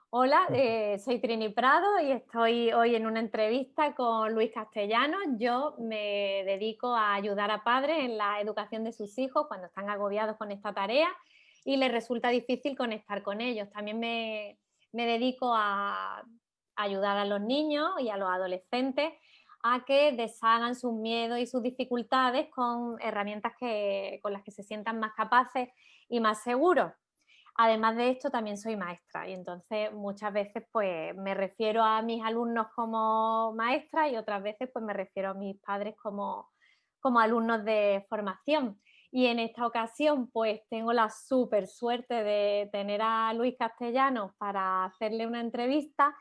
Hola, soy Trini Prado y estoy hoy en una entrevista con Luis Castellano. Yo me dedico a ayudar a padres en la educación de sus hijos cuando están agobiados con esta tarea y les resulta difícil conectar con ellos. También me dedico a ayudar a los niños y a los adolescentes a que deshagan sus miedos y sus dificultades con herramientas con las que se sientan más capaces y más seguros. Además de esto, también soy maestra y entonces muchas veces pues me refiero a mis alumnos como maestra y otras veces pues me refiero a mis padres como alumnos de formación. Y en esta ocasión pues tengo la súper suerte de tener a Luis Castellano para hacerle una entrevista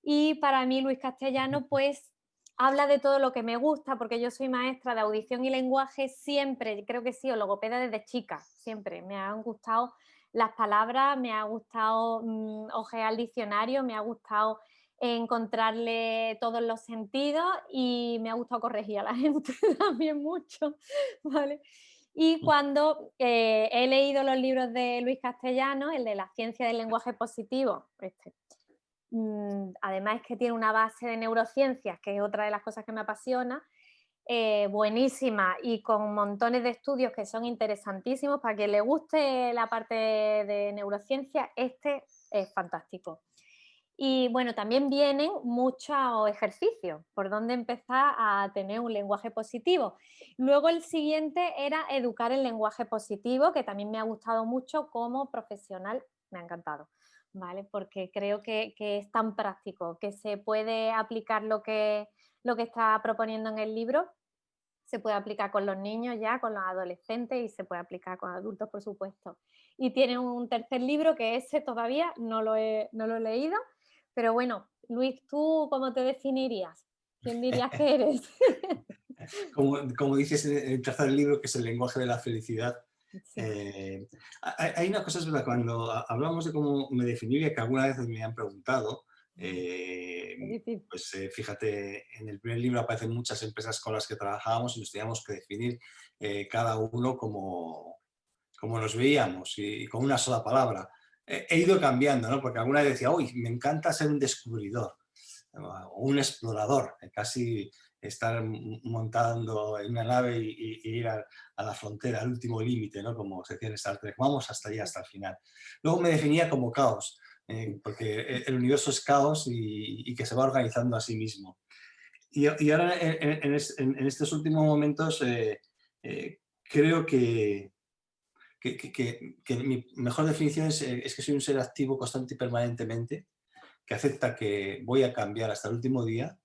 y para mí Luis Castellano pues habla de todo lo que me gusta porque yo soy maestra de audición y lenguaje siempre, creo que sí, o logopeda desde chica, siempre me han gustado las palabras, me ha gustado ojear el diccionario, me ha gustado encontrarle todos los sentidos y me ha gustado corregir a la gente también mucho, ¿vale? Y cuando he leído los libros de Luis Castellano, el de la ciencia del lenguaje positivo, además es que tiene una base de neurociencias, que es otra de las cosas que me apasiona, buenísima y con montones de estudios que son interesantísimos. Para quien le guste la parte de neurociencia, este es fantástico. Y bueno, también vienen muchos ejercicios por donde empezar a tener un lenguaje positivo. Luego el siguiente era educar el lenguaje positivo, que también me ha gustado mucho como profesional, me ha encantado, ¿vale? Porque creo que es tan práctico, que se puede aplicar lo que está proponiendo en el libro, se puede aplicar con los niños ya, con los adolescentes y se puede aplicar con adultos, por supuesto. Y tiene un tercer libro que ese todavía no lo he leído, pero bueno, Luis, ¿tú cómo te definirías? ¿Quién dirías que eres? Como dices en el tercer libro, que es el lenguaje de la felicidad, Sí, hay una cosa, es verdad, cuando hablamos de cómo me definiría, que alguna vez me han preguntado, es eh, difícil. pues fíjate, en el primer libro aparecen muchas empresas con las que trabajábamos y nos teníamos que definir cada uno como nos veíamos y con una sola palabra. He ido cambiando, ¿no? Porque alguna vez decía, uy, me encanta ser un descubridor o un explorador, casi estar montando en una nave y ir a la frontera, al último límite, ¿no? Como se decía en Star Trek, vamos hasta allá, Sí. hasta el final. Luego me definía como caos, porque el universo es caos y que se va organizando a sí mismo. Y ahora en estos últimos momentos creo que mi mejor definición es que soy un ser activo constante y permanentemente, que acepta que voy a cambiar hasta el último día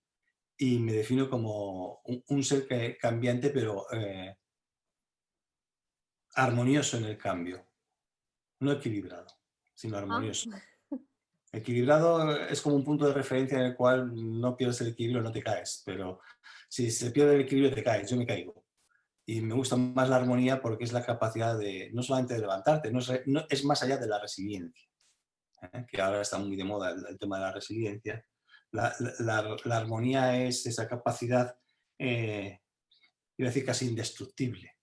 y me defino como un ser cambiante, pero armonioso en el cambio, no equilibrado, sino Ah, armonioso. Equilibrado es como un punto de referencia en el cual no pierdes el equilibrio, no te caes, pero si se pierde el equilibrio te caes, yo me caigo. Y me gusta más la armonía porque es la capacidad de, no solamente de levantarte, es más allá de la resiliencia, que ahora está muy de moda el tema de la resiliencia. La armonía es esa capacidad, iba a decir casi indestructible,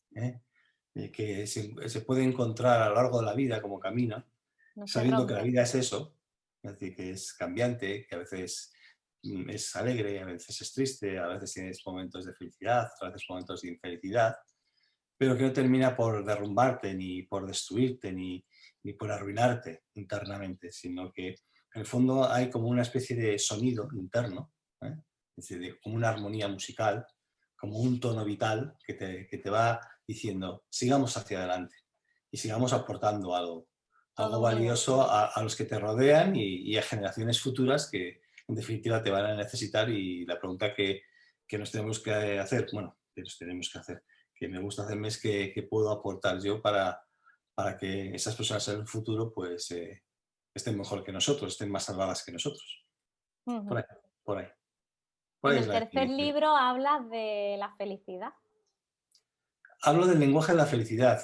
que se puede encontrar a lo largo de la vida como camino, no se sabiendo que la rompe. vida es eso, es decir, que es cambiante, que a veces es alegre, a veces es triste, a veces tienes momentos de felicidad, a veces momentos de infelicidad, pero que no termina por derrumbarte, ni por destruirte, ni por arruinarte internamente, sino que en el fondo hay como una especie de sonido interno, ¿eh? Es decir, como una armonía musical, como un tono vital que te va diciendo, sigamos hacia adelante y sigamos aportando algo Todo muy valioso bonito. a los que te rodean y a generaciones futuras que en definitiva te van a necesitar. Y la pregunta que nos tenemos que hacer, bueno, que nos tenemos que hacer, que me gusta hacerme es qué puedo aportar yo para que esas personas en el futuro pues estén mejor que nosotros, estén más salvadas que nosotros. Por Ujú. ahí, por ahí. Por En ahí es el la tercer definición. libro hablas de la felicidad. Hablo del lenguaje de la felicidad,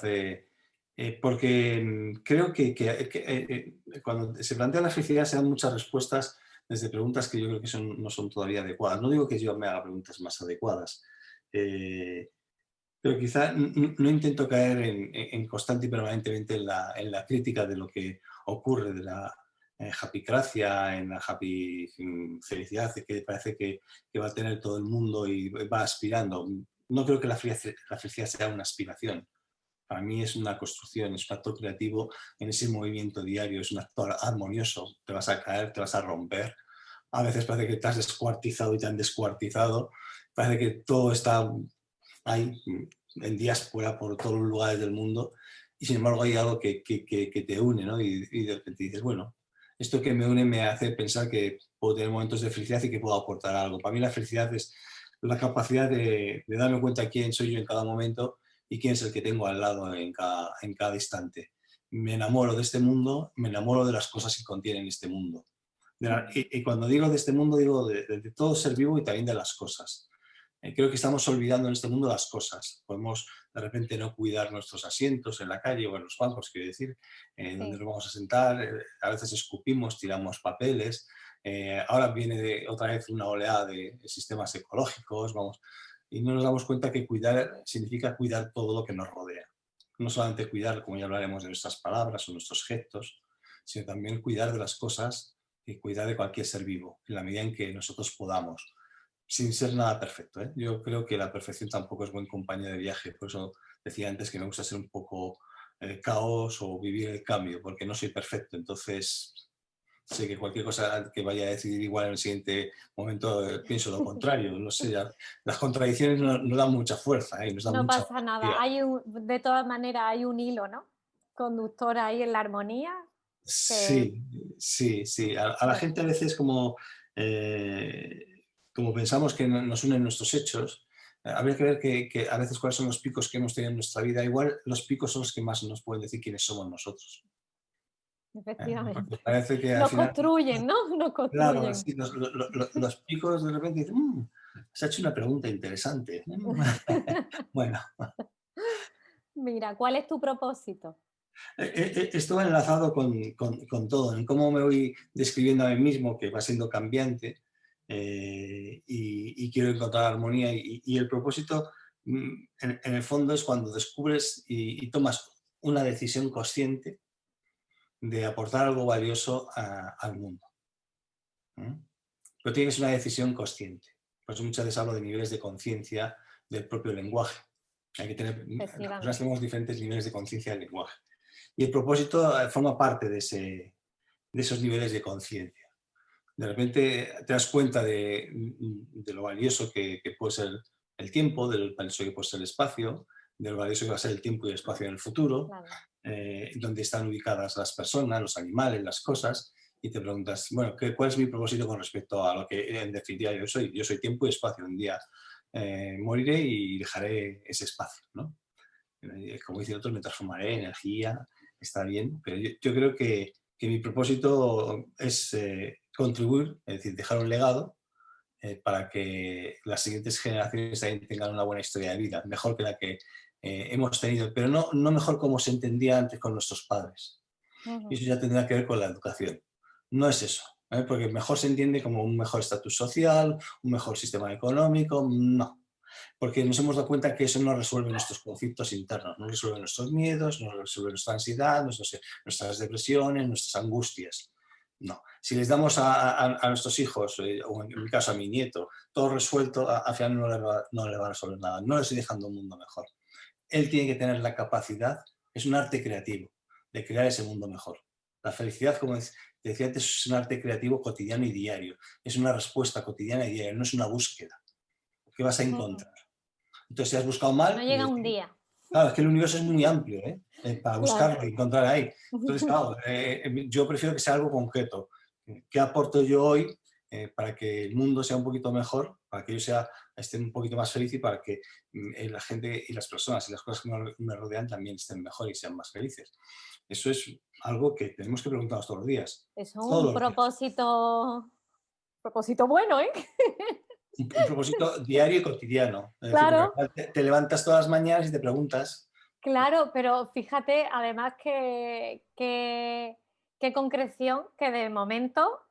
porque creo que cuando se plantea la felicidad se dan muchas respuestas desde preguntas que yo creo que no son todavía adecuadas. No digo que yo me haga preguntas más adecuadas, eh, pero quizá no intento caer en constante y permanentemente en la crítica de lo que ocurre, happycracia, en la happy felicidad que parece que va a tener todo el mundo y va aspirando. No creo que la felicidad sea una aspiración. Para mí es una construcción, es un acto creativo en ese movimiento diario, es un acto armonioso. Te vas a caer, te vas a romper. A veces parece que te has descuartizado y te han descuartizado. Parece que todo está ahí en diáspora por todos los lugares del mundo y sin embargo hay algo que te une, ¿no? Y de repente dices, bueno, esto que me une me hace pensar que puedo tener momentos de felicidad y que puedo aportar algo. Para mí la felicidad es la capacidad de darme cuenta quién soy yo en cada momento y quién es el que tengo al lado en cada instante. Me enamoro de este mundo, me enamoro de las cosas que contienen este mundo. Y cuando digo de este mundo, digo de todo ser vivo y también de las cosas. Creo que estamos olvidando en este mundo las cosas. Podemos de repente no cuidar nuestros asientos en la calle o en los bancos, quiero decir, donde Sí. nos vamos a sentar. A veces escupimos, tiramos papeles. Ahora viene otra vez una oleada de sistemas ecológicos, vamos, y no nos damos cuenta que cuidar significa cuidar todo lo que nos rodea. No solamente cuidar, como ya hablaremos, de nuestras palabras o nuestros gestos, sino también cuidar de las cosas y cuidar de cualquier ser vivo, en la medida en que nosotros podamos sin ser nada perfecto, ¿eh? Yo creo que la perfección tampoco es buen compañero de viaje, por eso decía antes que me gusta ser un poco caos o vivir el cambio, porque no soy perfecto, entonces sé que cualquier cosa que vaya a decidir igual en el siguiente momento pienso lo contrario, no sé, las contradicciones no dan mucha fuerza, nos dan No mucha pasa nada. valentía. De todas maneras, hay un hilo, ¿no? Conductor ahí en la armonía que, Sí, sí, sí. A la bueno, gente a veces como pensamos que nos unen nuestros hechos, habría que ver que a veces cuáles son los picos que hemos tenido en nuestra vida. Igual los picos son los que más nos pueden decir quiénes somos nosotros. Porque efectivamente. parece que al Nos final, construyen, ¿no? Nos claro, construyen. sí, los picos de repente dicen, se ha hecho una pregunta interesante. Bueno, Mira, ¿cuál es tu propósito? esto va enlazado con todo, en cómo me voy describiendo a mí mismo, que va siendo cambiante, y quiero encontrar armonía. Y el propósito, en el fondo, es cuando descubres y tomas una decisión consciente de aportar algo valioso al mundo. ¿Mm? Pero tiene que ser una decisión consciente. Por eso muchas veces hablo de niveles de conciencia del propio lenguaje. Hay que tener, las personas Efectivamente. tenemos diferentes niveles de conciencia del lenguaje. Y el propósito forma parte de esos niveles de conciencia. De repente te das cuenta de lo valioso que puede ser el tiempo, de lo valioso que puede ser el espacio, de lo valioso que va a ser el tiempo y el espacio en el futuro, Claro. donde están ubicadas las personas, los animales, las cosas, y te preguntas, bueno, ¿cuál es mi propósito con respecto a lo que en definitiva yo soy? Yo soy tiempo y espacio. Un día moriré y dejaré ese espacio, ¿no? Como dicen otros, me transformaré en energía, está bien, pero yo creo que mi propósito es contribuir, es decir, dejar un legado para que las siguientes generaciones también tengan una buena historia de vida, mejor que la que hemos tenido, pero no mejor como se entendía antes con nuestros padres. Y Ujú. eso ya tendrá que ver con la educación. No es eso, porque mejor se entiende como un mejor estatus social, un mejor sistema económico, no, porque nos hemos dado cuenta que eso no resuelve nuestros conflictos internos, no resuelve nuestros miedos, no resuelve nuestra ansiedad, nuestras depresiones, nuestras angustias. No. Si les damos a nuestros hijos, o en mi caso a mi nieto, todo resuelto, al final no le va a resolver nada. No le estoy dejando un mundo mejor. Él tiene que tener la capacidad, es un arte creativo, de crear ese mundo mejor. La felicidad, como te decía antes, es un arte creativo cotidiano y diario. Es una respuesta cotidiana y diaria, no es una búsqueda. ¿Qué vas a Ujú. encontrar? Entonces, si has buscado No mal, llega un día. claro, es que el universo es muy amplio, para Claro. buscarlo y encontrar ahí. Entonces, claro, yo prefiero que sea algo concreto. ¿Qué aporto yo hoy para que el mundo sea un poquito mejor, para que yo esté un poquito más feliz y para que la gente y las personas y las cosas que me rodean también estén mejor y sean más felices? Eso es algo que tenemos que preguntarnos todos los días. Eso es un Todos los días. propósito bueno, ¿eh? Un propósito diario y cotidiano. Es decir, porque al Claro, final te levantas todas las mañanas y te preguntas. claro, pero fíjate, además qué concreción que de momento,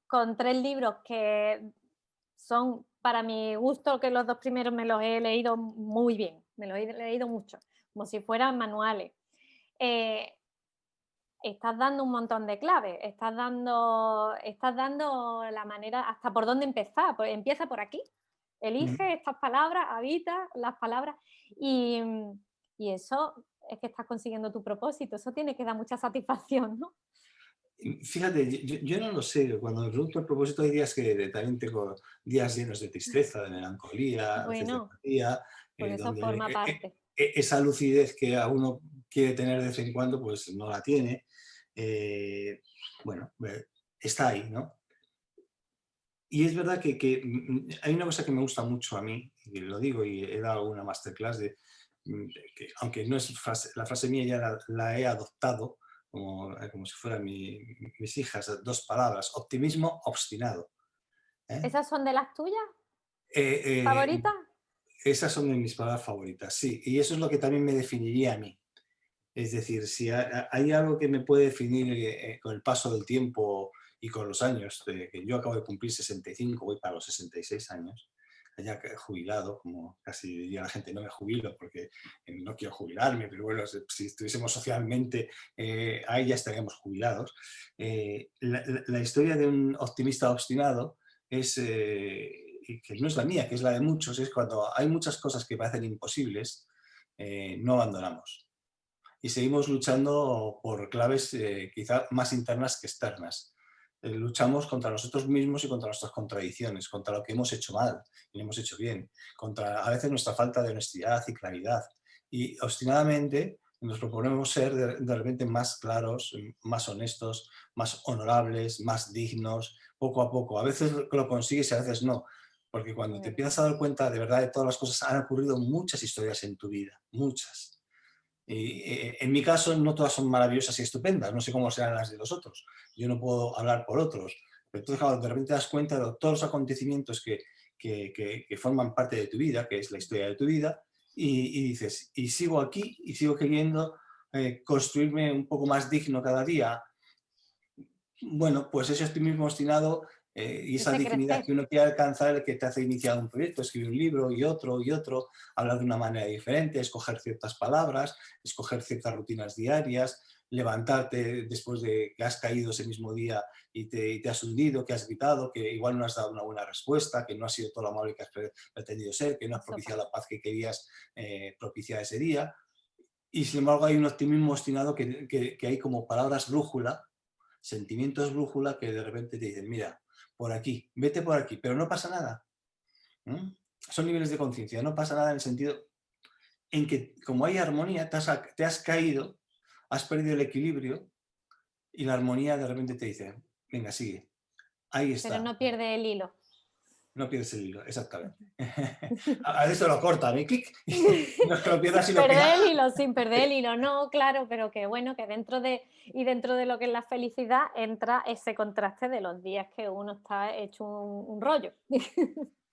con 3 libros que son para mi gusto, que los 2 primeros me los he leído muy bien, me los he leído mucho, como si fueran manuales. Eh, estás dando un montón de claves, estás dando la manera hasta por dónde empezar, pues empieza por aquí, Mm. elige estas palabras, habita las palabras y, y eso es que estás consiguiendo tu propósito, eso tiene que dar mucha satisfacción, ¿no? Fíjate, yo no lo sé, cuando me pregunto el propósito hay días que también tengo días llenos de tristeza, de melancolía, a veces de Bueno, apatía, pues eso donde forma parte. esa lucidez que a uno quiere tener de vez en cuando, pues no la tiene. Eh, bueno, está ahí, ¿no? Y es verdad que hay una cosa que me gusta mucho a mí, y lo digo y he dado una masterclass de que, aunque no es la frase mía, ya la he adoptado como si fueran mis hijas, dos palabras, optimismo obstinado. ¿Eh? ¿Esas son de las tuyas Eh, eh, favoritas? Esas son de mis palabras favoritas, sí, y eso es lo que también me definiría a mí. Es decir, si hay algo que me puede definir con el paso del tiempo y con los años, de que yo acabo de cumplir 65, voy para los 66 años, ya jubilado, como casi diría la gente, no me jubilo porque no quiero jubilarme, pero bueno, si estuviésemos socialmente, ahí ya estaríamos jubilados. La historia de un optimista obstinado es, y que no es la mía, que es la de muchos, es cuando hay muchas cosas que parecen imposibles, no abandonamos y seguimos luchando por claves quizá más internas que externas. Luchamos contra nosotros mismos y contra nuestras contradicciones, contra lo que hemos hecho mal y lo hemos hecho bien, contra a veces nuestra falta de honestidad y claridad. Y obstinadamente nos proponemos ser de repente más claros, más honestos, más honorables, más dignos, poco a poco. A veces lo consigues y a veces no, porque cuando te Mm, empiezas a dar cuenta de verdad de todas las cosas, han ocurrido muchas historias en tu vida, muchas. Y, en mi caso, no todas son maravillosas y estupendas, no sé cómo serán las de los otros. Yo no puedo hablar por otros. Pero entonces, claro, de repente te das cuenta de todos los acontecimientos que forman parte de tu vida, que es la historia de tu vida, y dices, y sigo aquí y sigo queriendo construirme un poco más digno cada día. Bueno, pues ese optimismo obstinado y esa ese dignidad crecer. que uno quiere alcanzar, el que te hace iniciar un proyecto, escribir un libro y otro, hablar de una manera diferente, escoger ciertas palabras, escoger ciertas rutinas diarias, levantarte después de que has caído ese mismo día y te has hundido, que has gritado, que igual no has dado una buena respuesta, que no has sido todo lo amable que has pretendido ser, que no has Eso propiciado pasa. la paz que querías propiciar ese día. Y sin embargo hay un optimismo obstinado que hay como palabras brújula, sentimientos brújula que de repente te dicen, mira, por aquí, vete por aquí, pero no pasa nada. ¿Mm? Son niveles de conciencia, no pasa nada en el sentido en que como hay armonía, te has caído, has perdido el equilibrio y la armonía de repente te dice, venga, sigue, ahí Pero está, no pierde el hilo. no pierdes el hilo, exactamente. A veces lo cortan y clic, no es que lo pierdas, Sin sino que perder el hilo, sin perder el hilo, no, claro, pero que bueno, que dentro de lo que es la felicidad entra ese contraste de los días que uno está hecho un rollo.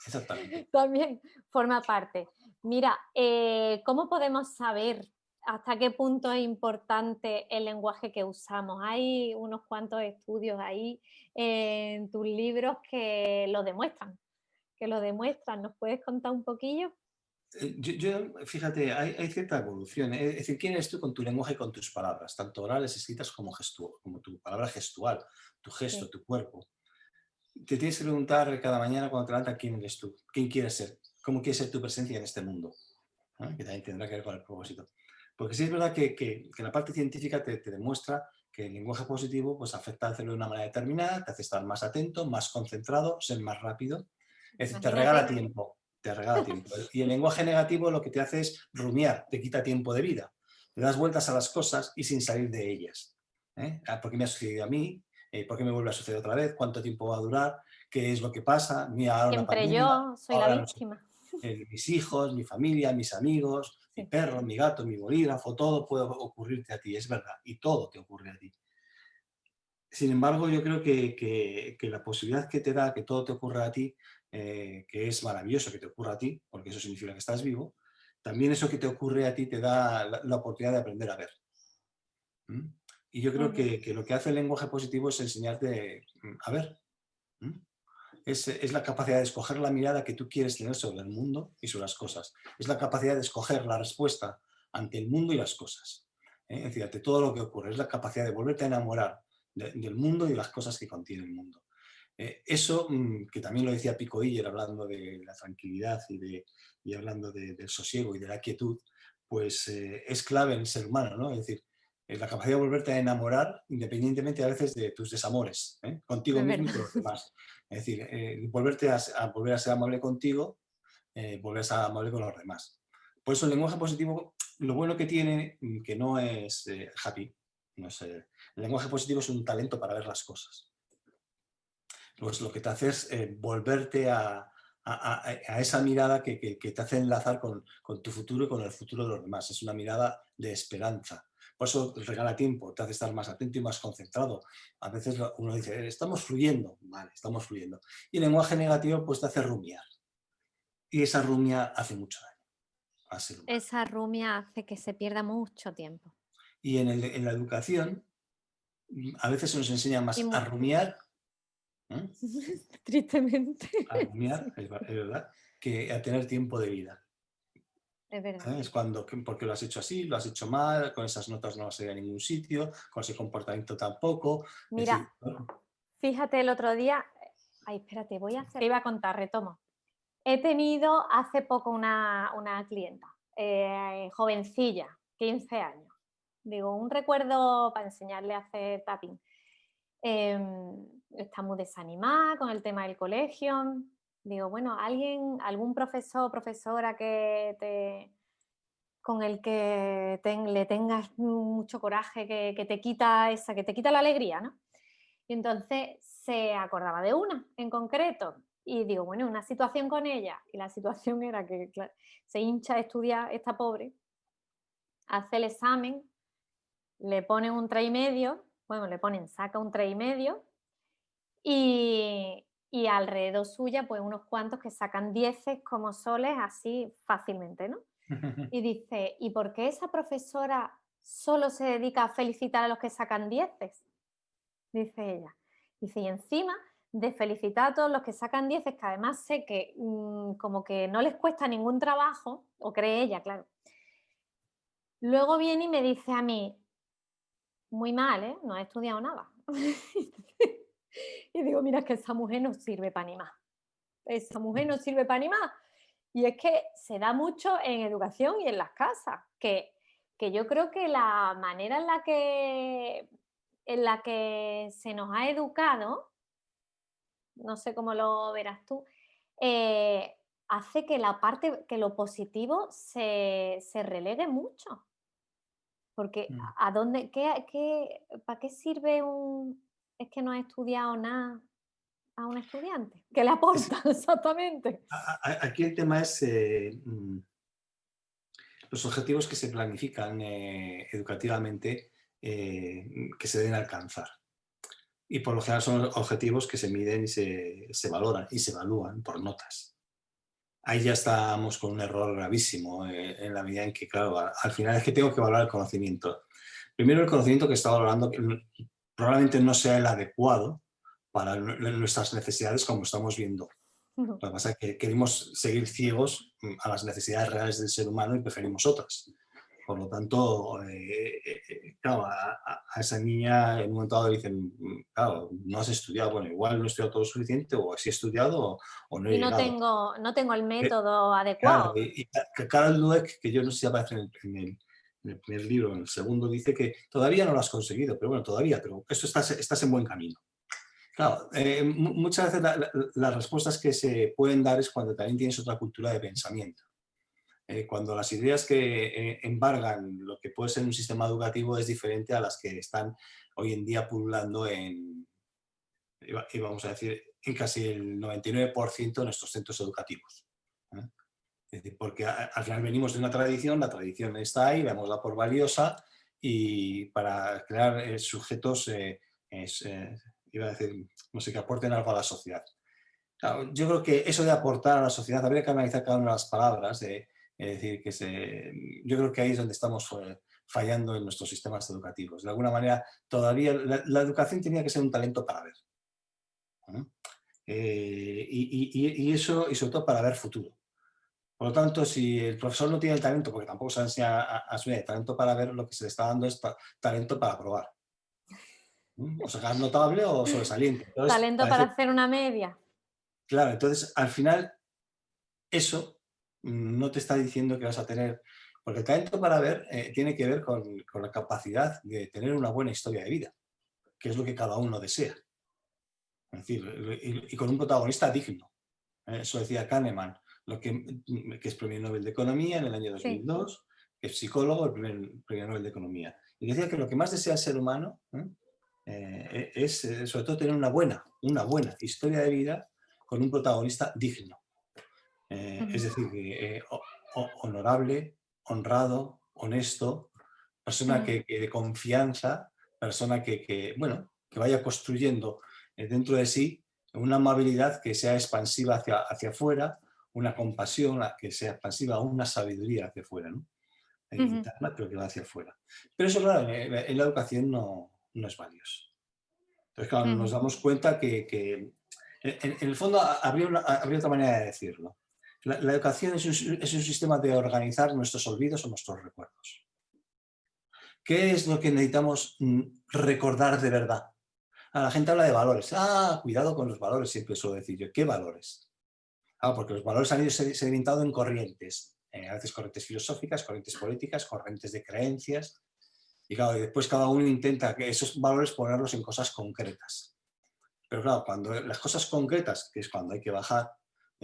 exactamente. También forma parte. Mira, ¿cómo podemos saber hasta qué punto es importante el lenguaje que usamos? Hay unos cuantos estudios ahí en tus libros que lo demuestran. ¿Nos puedes contar un poquillo? Fíjate, hay cierta evolución. Es decir, ¿quién eres tú con tu lenguaje y con tus palabras, tanto orales, escritas como, como tu palabra gestual, tu gesto, Sí, tu cuerpo? Te tienes que preguntar cada mañana cuando te levantas quién eres tú, quién quieres ser, cómo quieres ser tu presencia en este mundo, ¿no? Que también tendrá que ver con el propósito. Porque sí es verdad que la parte científica te demuestra que el lenguaje positivo pues, afecta al cerebro de una manera determinada, te hace estar más atento, más concentrado, ser más rápido. Es decir, te regala imagínate. tiempo, te regala tiempo. Y el lenguaje negativo lo que te hace es rumiar, te quita tiempo de vida. Le das vueltas a las cosas y sin salir de ellas. ¿Eh? ¿Por qué me ha sucedido a mí? ¿Por qué me vuelve a suceder otra vez? ¿Cuánto tiempo va a durar? ¿Qué es lo que pasa? Mira, ahora una Siempre pandemia, yo soy la ahora no sé víctima. mis hijos, mi familia, mis amigos, mi Sí, perro, mi gato, mi bolígrafo, todo puede ocurrirte a ti, es verdad, y todo te ocurre a ti. Sin embargo, yo creo que la posibilidad que te da que todo te ocurra a ti, que es maravilloso que te ocurra a ti, porque eso significa que estás vivo, también eso que te ocurre a ti te da la oportunidad de aprender a ver. ¿Mm? Y yo creo ujú, que lo que hace el lenguaje positivo es enseñarte a ver. ¿Mm? Es la capacidad de escoger la mirada que tú quieres tener sobre el mundo y sobre las cosas. Es la capacidad de escoger la respuesta ante el mundo y las cosas. Es decir, ante todo lo que ocurre, es la capacidad de volverte a enamorar del mundo y las cosas que contiene el mundo. Eso, que también lo decía Pico Iyer hablando de la tranquilidad y hablando del sosiego y de la quietud, pues es clave en el ser humano, ¿no? Es decir, la capacidad de volverte a enamorar independientemente a veces de tus desamores, contigo Es mismo y verdad. con los demás. Es decir, volverte a volver a ser amable contigo, volver a ser amable con los demás. Por eso el lenguaje positivo, lo bueno que tiene, que no es happy, no sé, el lenguaje positivo es un talento para ver las cosas. Pues lo que te hace es volverte a esa mirada que te hace enlazar con tu futuro y con el futuro de los demás. Es una mirada de esperanza. Por eso regala tiempo, te hace estar más atento y más concentrado. A veces uno dice, estamos fluyendo. Vale, estamos fluyendo. Y el lenguaje negativo pues te hace rumiar. Y esa rumia hace mucho daño al ser humano. Esa rumia hace que se pierda mucho tiempo. Y en la educación a veces se nos enseña Y más a rumiar, ¿eh? tristemente, A rumiar, sí, es verdad, que a tener tiempo de vida. es verdad. Es cuando, porque lo has hecho así, lo has hecho mal, con esas notas no vas a ir a ningún sitio, con ese comportamiento tampoco. Es Mira, decir, bueno, fíjate el otro día, ay, espérate, voy a hacer, iba a contar, retomo. He tenido hace poco una clienta, jovencilla, 15 años. Digo, un recuerdo para enseñarle a hacer tapping. Está muy desanimada con el tema del colegio. Digo, bueno, algún profesor, profesora con el que le tengas mucho coraje, que te quita que te quita la alegría, ¿no? Y entonces se acordaba de una en concreto. Y digo, bueno, una situación con ella. Y la situación era que claro, se hincha a estudiar esta pobre, hace el examen, le ponen un 3,5, bueno, le ponen, saca un 3,5 y alrededor suya, pues unos cuantos que sacan 10 como soles así fácilmente, ¿no? Y dice, ¿y por qué esa profesora solo se dedica a felicitar a los que sacan 10? Dice ella. Dice, y encima de felicitar a todos los que sacan 10, que además sé que como que no les cuesta ningún trabajo, o cree ella, claro. Luego viene y me dice a mí, muy mal, ¿eh? No he estudiado nada. Y digo, mira, es que esa mujer no sirve para ni más. Esa mujer no sirve para ni más. Y es que se da mucho en educación y en las casas, que yo creo que la manera en la que se nos ha educado, no sé cómo lo verás tú, eh, hace que que lo positivo se relegue mucho. Porque ¿a dónde, para qué sirve es que no ha estudiado nada a un estudiante? ¿Qué le aporta exactamente? aquí el tema es los objetivos que se planifican educativamente que se deben alcanzar. Y por lo general son objetivos que se miden y se valoran y se evalúan por notas. Ahí ya estamos con un error gravísimo en la medida en que, claro, al final es que tengo que valorar el conocimiento. Primero, el conocimiento que está valorando que probablemente no sea el adecuado para nuestras necesidades como estamos viendo. No. Lo que pasa es que queremos seguir ciegos a las necesidades reales del ser humano y preferimos otras. Por lo tanto, claro, a esa niña en un momento dado le dicen, claro, no has estudiado, bueno, igual no he estudiado todo lo suficiente, o sí he estudiado o no he Y llegado. no tengo el Eh, método Claro, adecuado. y Carol Dweck, que yo no sé si aparece en el primer libro, en el segundo, dice que todavía no lo has conseguido, pero bueno, todavía, pero eso estás en buen camino. Claro, muchas veces las respuestas que se pueden dar es cuando también tienes otra cultura de pensamiento. Cuando las ideas que embargan lo que puede ser un sistema educativo es diferente a las que están hoy en día pululando y vamos a decir, en casi el 99% de nuestros centros educativos. ¿Eh? Es decir, porque al final venimos de una tradición, la tradición está ahí, veámosla por valiosa, y para crear sujetos, iba a decir, no sé, que aporten algo a la sociedad. Claro, yo creo que eso de aportar a la sociedad, habría que analizar cada una de las palabras, es decir, yo creo que ahí es donde estamos fallando en nuestros sistemas educativos. De alguna manera, todavía la educación tenía que ser un talento para ver. ¿No? Y eso, y sobre todo para ver futuro. Por lo tanto, si el profesor no tiene el talento, porque tampoco se le enseña a su el talento para ver, lo que se le está dando es talento para probar. O sacar notable o sobresaliente. Entonces, Talento para parece, hacer una media. claro, entonces al final eso no te está diciendo que vas a tener, porque el talento para ver tiene que ver con la capacidad de tener una buena historia de vida, que es lo que cada uno desea. Es decir, y con un protagonista digno. Eso decía Kahneman, que es premio Nobel de Economía en el año Sí. 2002, que es psicólogo, el primer premio Nobel de Economía. Y decía que lo que más desea el ser humano es, sobre todo, tener una buena historia de vida con un protagonista digno. Es Ujú, decir, honorable, honrado, honesto, persona ujú, que de confianza, persona bueno, que vaya construyendo dentro de sí una amabilidad que sea expansiva hacia afuera, una compasión que sea expansiva, una sabiduría hacia afuera, ¿no? ujú, Interna, pero que va hacia afuera. Pero eso, claro, en la educación no es valioso. Entonces, claro, nos ujú. damos cuenta que en el fondo habría otra manera de decirlo. La educación es un sistema de organizar nuestros olvidos o nuestros recuerdos. ¿Qué es lo que necesitamos recordar de verdad? La gente habla de valores. Cuidado con los valores, siempre suelo decir yo. ¿Qué valores? Porque los valores han ido sedimentando en corrientes. A veces corrientes filosóficas, corrientes políticas, corrientes de creencias. Y claro, y después cada uno intenta que esos valores ponerlos en cosas concretas. Pero claro, cuando las cosas concretas, que es cuando hay que bajar,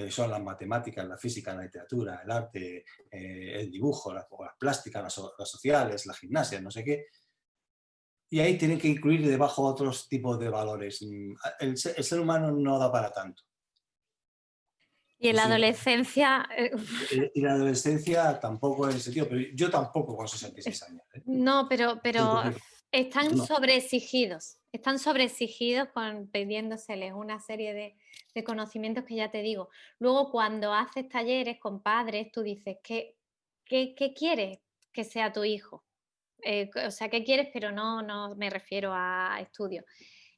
son las matemáticas, la física, la literatura, el arte, el dibujo, las plásticas, las sociales, la gimnasia, no sé qué, y ahí tienen que incluir debajo otros tipos de valores. El ser humano no da para tanto. Y en Es la decir, adolescencia, y la adolescencia tampoco en ese sentido, pero yo tampoco con 66 años. no, Es pero decir, están no. sobreexigidos. Están sobreexigidos pidiéndoseles una serie de conocimientos que ya te digo. Luego, cuando haces talleres con padres, tú dices, ¿qué quieres que sea tu hijo? O sea, ¿qué quieres? Pero no me refiero a estudios.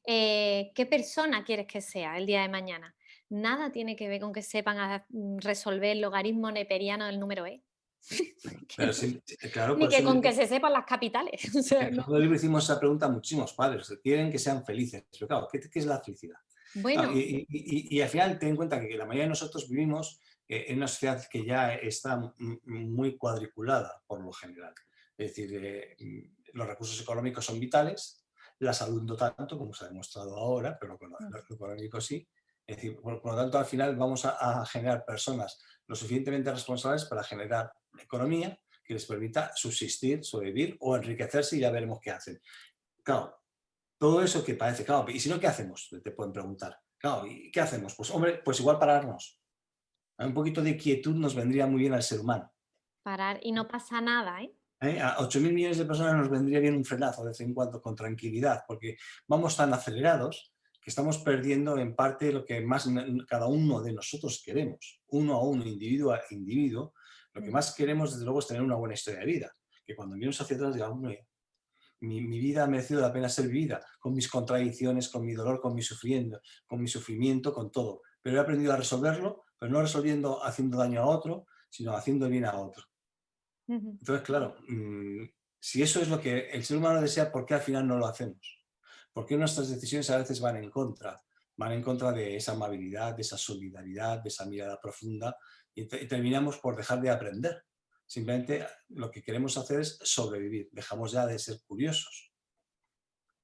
¿Qué persona quieres que sea el día de mañana? Nada tiene que ver con que sepan resolver el logaritmo neperiano del número e. Que Pero no. sí, claro, Ni por que eso con que se sepan las capitales. O sea, en no. el libro hicimos esa pregunta a muchísimos padres. Quieren que sean felices. Pero claro, ¿qué es la felicidad? Claro, Bueno, y al final ten en cuenta que la mayoría de nosotros vivimos en una sociedad que ya está muy cuadriculada por lo general. Es decir, los recursos económicos son vitales, la salud no tanto, como se ha demostrado ahora, pero con lo económico sí. Es decir, por lo tanto, al final vamos a generar personas lo suficientemente responsables para generar economía que les permita subsistir, sobrevivir o enriquecerse y ya veremos qué hacen. Claro, todo eso que parece, claro, ¿y si no qué hacemos? Te pueden preguntar. Claro, ¿y qué hacemos? Pues hombre, pues igual pararnos. Un poquito de quietud nos vendría muy bien al ser humano. parar y no pasa nada, ¿eh? A 8.000 millones de personas nos vendría bien un frenazo de vez en cuando con tranquilidad, porque vamos tan acelerados que estamos perdiendo en parte lo que más cada uno de nosotros queremos. Uno a uno, individuo a individuo, lo que Mm. más queremos desde luego es tener una buena historia de vida. Que cuando miremos hacia atrás digamos, mi vida ha merecido la pena ser vivida, con mis contradicciones, con mi dolor, con mi sufrimiento, con todo. Pero he aprendido a resolverlo, pero no resolviendo haciendo daño a otro, sino haciendo bien a otro. Ujú. Entonces, claro, si eso es lo que el ser humano desea, ¿por qué al final no lo hacemos? ¿Por qué nuestras decisiones a veces van en contra? Van en contra de esa amabilidad, de esa solidaridad, de esa mirada profunda y terminamos por dejar de aprender. Simplemente lo que queremos hacer es sobrevivir, dejamos ya de ser curiosos.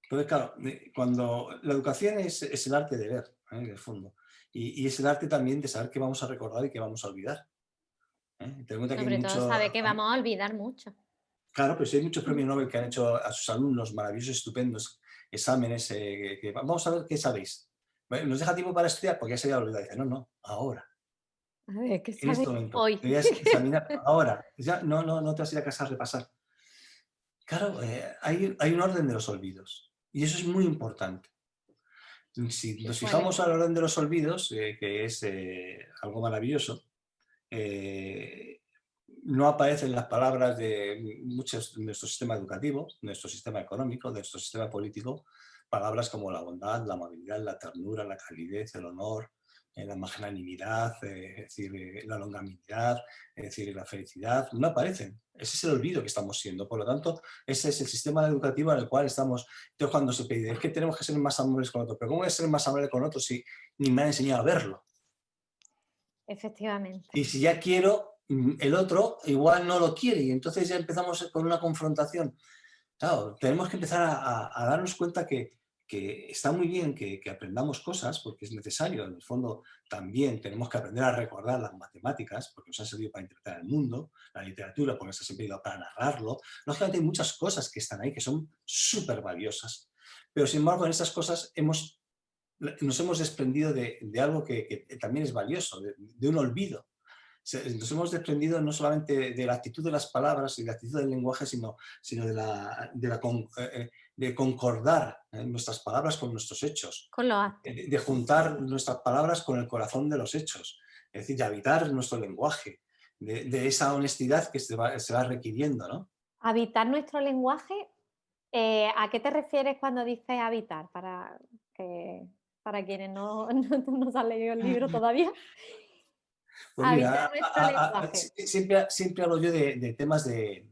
Entonces, claro, cuando la educación es el arte de ver, en el fondo, y es el arte también de saber qué vamos a recordar y qué vamos a olvidar. Ten en cuenta que hay Sobre todo mucho, sabe que vamos a olvidar mucho. claro, pero sí hay muchos Mm. premios Nobel que han hecho a sus alumnos maravillosos, estupendos exámenes, vamos a ver qué sabéis. Bueno, ¿nos deja tiempo para estudiar? Porque ya se había olvidado. Dice, no, no, ahora, A ver, ¿qué en este sabéis momento. hoy? Deberías examinar ahora. Ya, no te vas a ir a casa a repasar. Claro, hay un orden de los olvidos. Y eso es muy importante. Si Qué nos fuerte. fijamos al orden de los olvidos, que es algo maravilloso, eh, no aparecen las palabras de muchos de nuestro sistema educativo, de nuestro sistema económico, de nuestro sistema político, palabras como la bondad, la amabilidad, la ternura, la calidez, el honor. la magnanimidad, es decir, la longanimidad, es decir, la felicidad, no aparecen. Ese es el olvido que estamos siendo. Por lo tanto, ese es el sistema educativo en el cual estamos. Entonces, cuando se pide, es que tenemos que ser más amables con otros, pero ¿cómo voy a ser más amable con otros si ni me han enseñado a verlo? Efectivamente. Y si ya quiero, el otro igual no lo quiere y entonces ya empezamos con una confrontación. Claro, tenemos que empezar a darnos cuenta que está muy bien que aprendamos cosas porque es necesario. En el fondo también tenemos que aprender a recordar las matemáticas porque nos han servido para interpretar el mundo, la literatura porque nos ha servido para narrarlo. Lógicamente hay muchas cosas que están ahí que son súper valiosas. Pero sin embargo en esas cosas nos hemos desprendido de algo que también es valioso, de un olvido. Nos hemos desprendido no solamente de la actitud de las palabras y de la actitud del lenguaje, sino de concordar nuestras palabras con nuestros hechos, Con los actos. de juntar nuestras palabras con el corazón de los hechos, es decir, de habitar nuestro lenguaje, de esa honestidad que se va requiriendo, ¿no? Habitar nuestro lenguaje, ¿a qué te refieres cuando dices habitar? Para quienes no se han leído el libro todavía. Pues Habitar mira, nuestro lenguaje. siempre hablo yo de temas de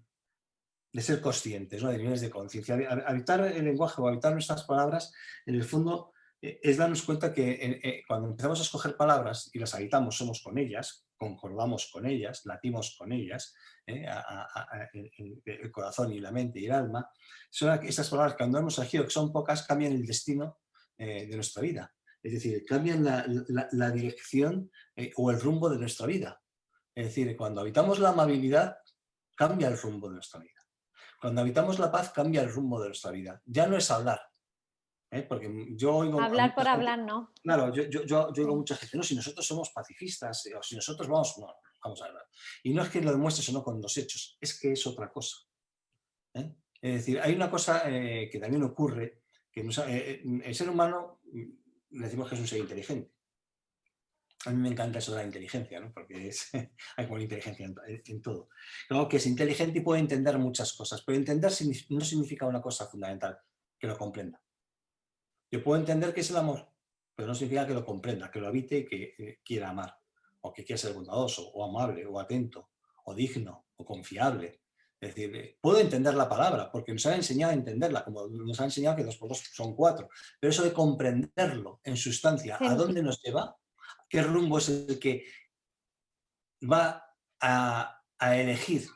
ser conscientes, ¿no? De niveles de conciencia. Habitar el lenguaje o habitar nuestras palabras, en el fondo, es darnos cuenta que cuando empezamos a escoger palabras y las habitamos, somos con ellas, concordamos con ellas, latimos con ellas, el corazón y la mente y el alma, son esas palabras que cuando hemos elegido, que son pocas, cambian el destino de nuestra vida. Es decir, cambian la dirección o el rumbo de nuestra vida. Es decir, cuando habitamos la amabilidad, cambia el rumbo de nuestra vida. Cuando habitamos la paz, cambia el rumbo de nuestra vida. Ya no es hablar, porque yo oigo a Hablar mucha por gente, hablar, no. claro, yo oigo a Sí. mucha gente, no, si nosotros somos pacifistas, o si nosotros vamos, no, vamos a hablar. Y no es que lo demuestres o no con los hechos, es que es otra cosa. ¿Eh? Es decir, hay una cosa que también ocurre, que el ser humano decimos que es un ser inteligente. A mí me encanta eso de la inteligencia, ¿no? Porque hay como inteligencia en todo. Luego que es inteligente y puede entender muchas cosas, pero entender no significa una cosa fundamental, que lo comprenda. Yo puedo entender qué es el amor, pero no significa que lo comprenda, que lo habite y que quiera amar, o que quiera ser bondadoso, o amable, o atento, o digno, o confiable. Es decir, puedo entender la palabra, porque nos han enseñado a entenderla, como nos han enseñado que 2 por 2 son 4, pero eso de comprenderlo en sustancia, ¿a dónde nos lleva? ¿Qué rumbo es el que va a elegir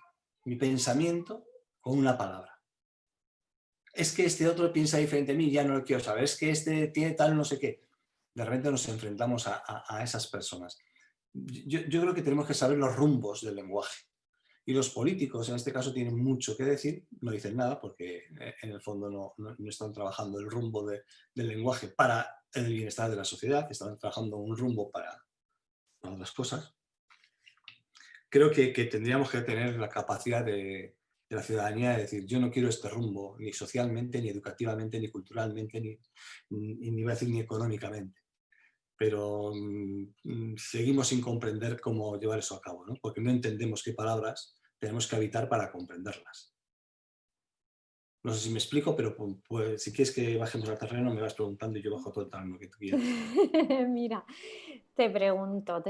mi pensamiento con una palabra? Es que este otro piensa diferente a mí, ya no lo quiero saber. Es que este tiene tal no sé qué. De repente nos enfrentamos a esas personas. Yo creo que tenemos que saber los rumbos del lenguaje. Y los políticos, en este caso, tienen mucho que decir, no dicen nada porque en el fondo no están trabajando el rumbo del lenguaje para el bienestar de la sociedad, están trabajando un rumbo para otras cosas. Creo que tendríamos que tener la capacidad de la ciudadanía de decir, yo no quiero este rumbo, ni socialmente, ni educativamente, ni culturalmente, ni voy a decir ni económicamente. Pero seguimos sin comprender cómo llevar eso a cabo, ¿no? Porque no entendemos qué palabras tenemos que habitar para comprenderlas. No sé si me explico, pero pues, si quieres que bajemos al terreno, me vas preguntando y yo bajo todo el terreno que tú quieras. Mira, te pregunto,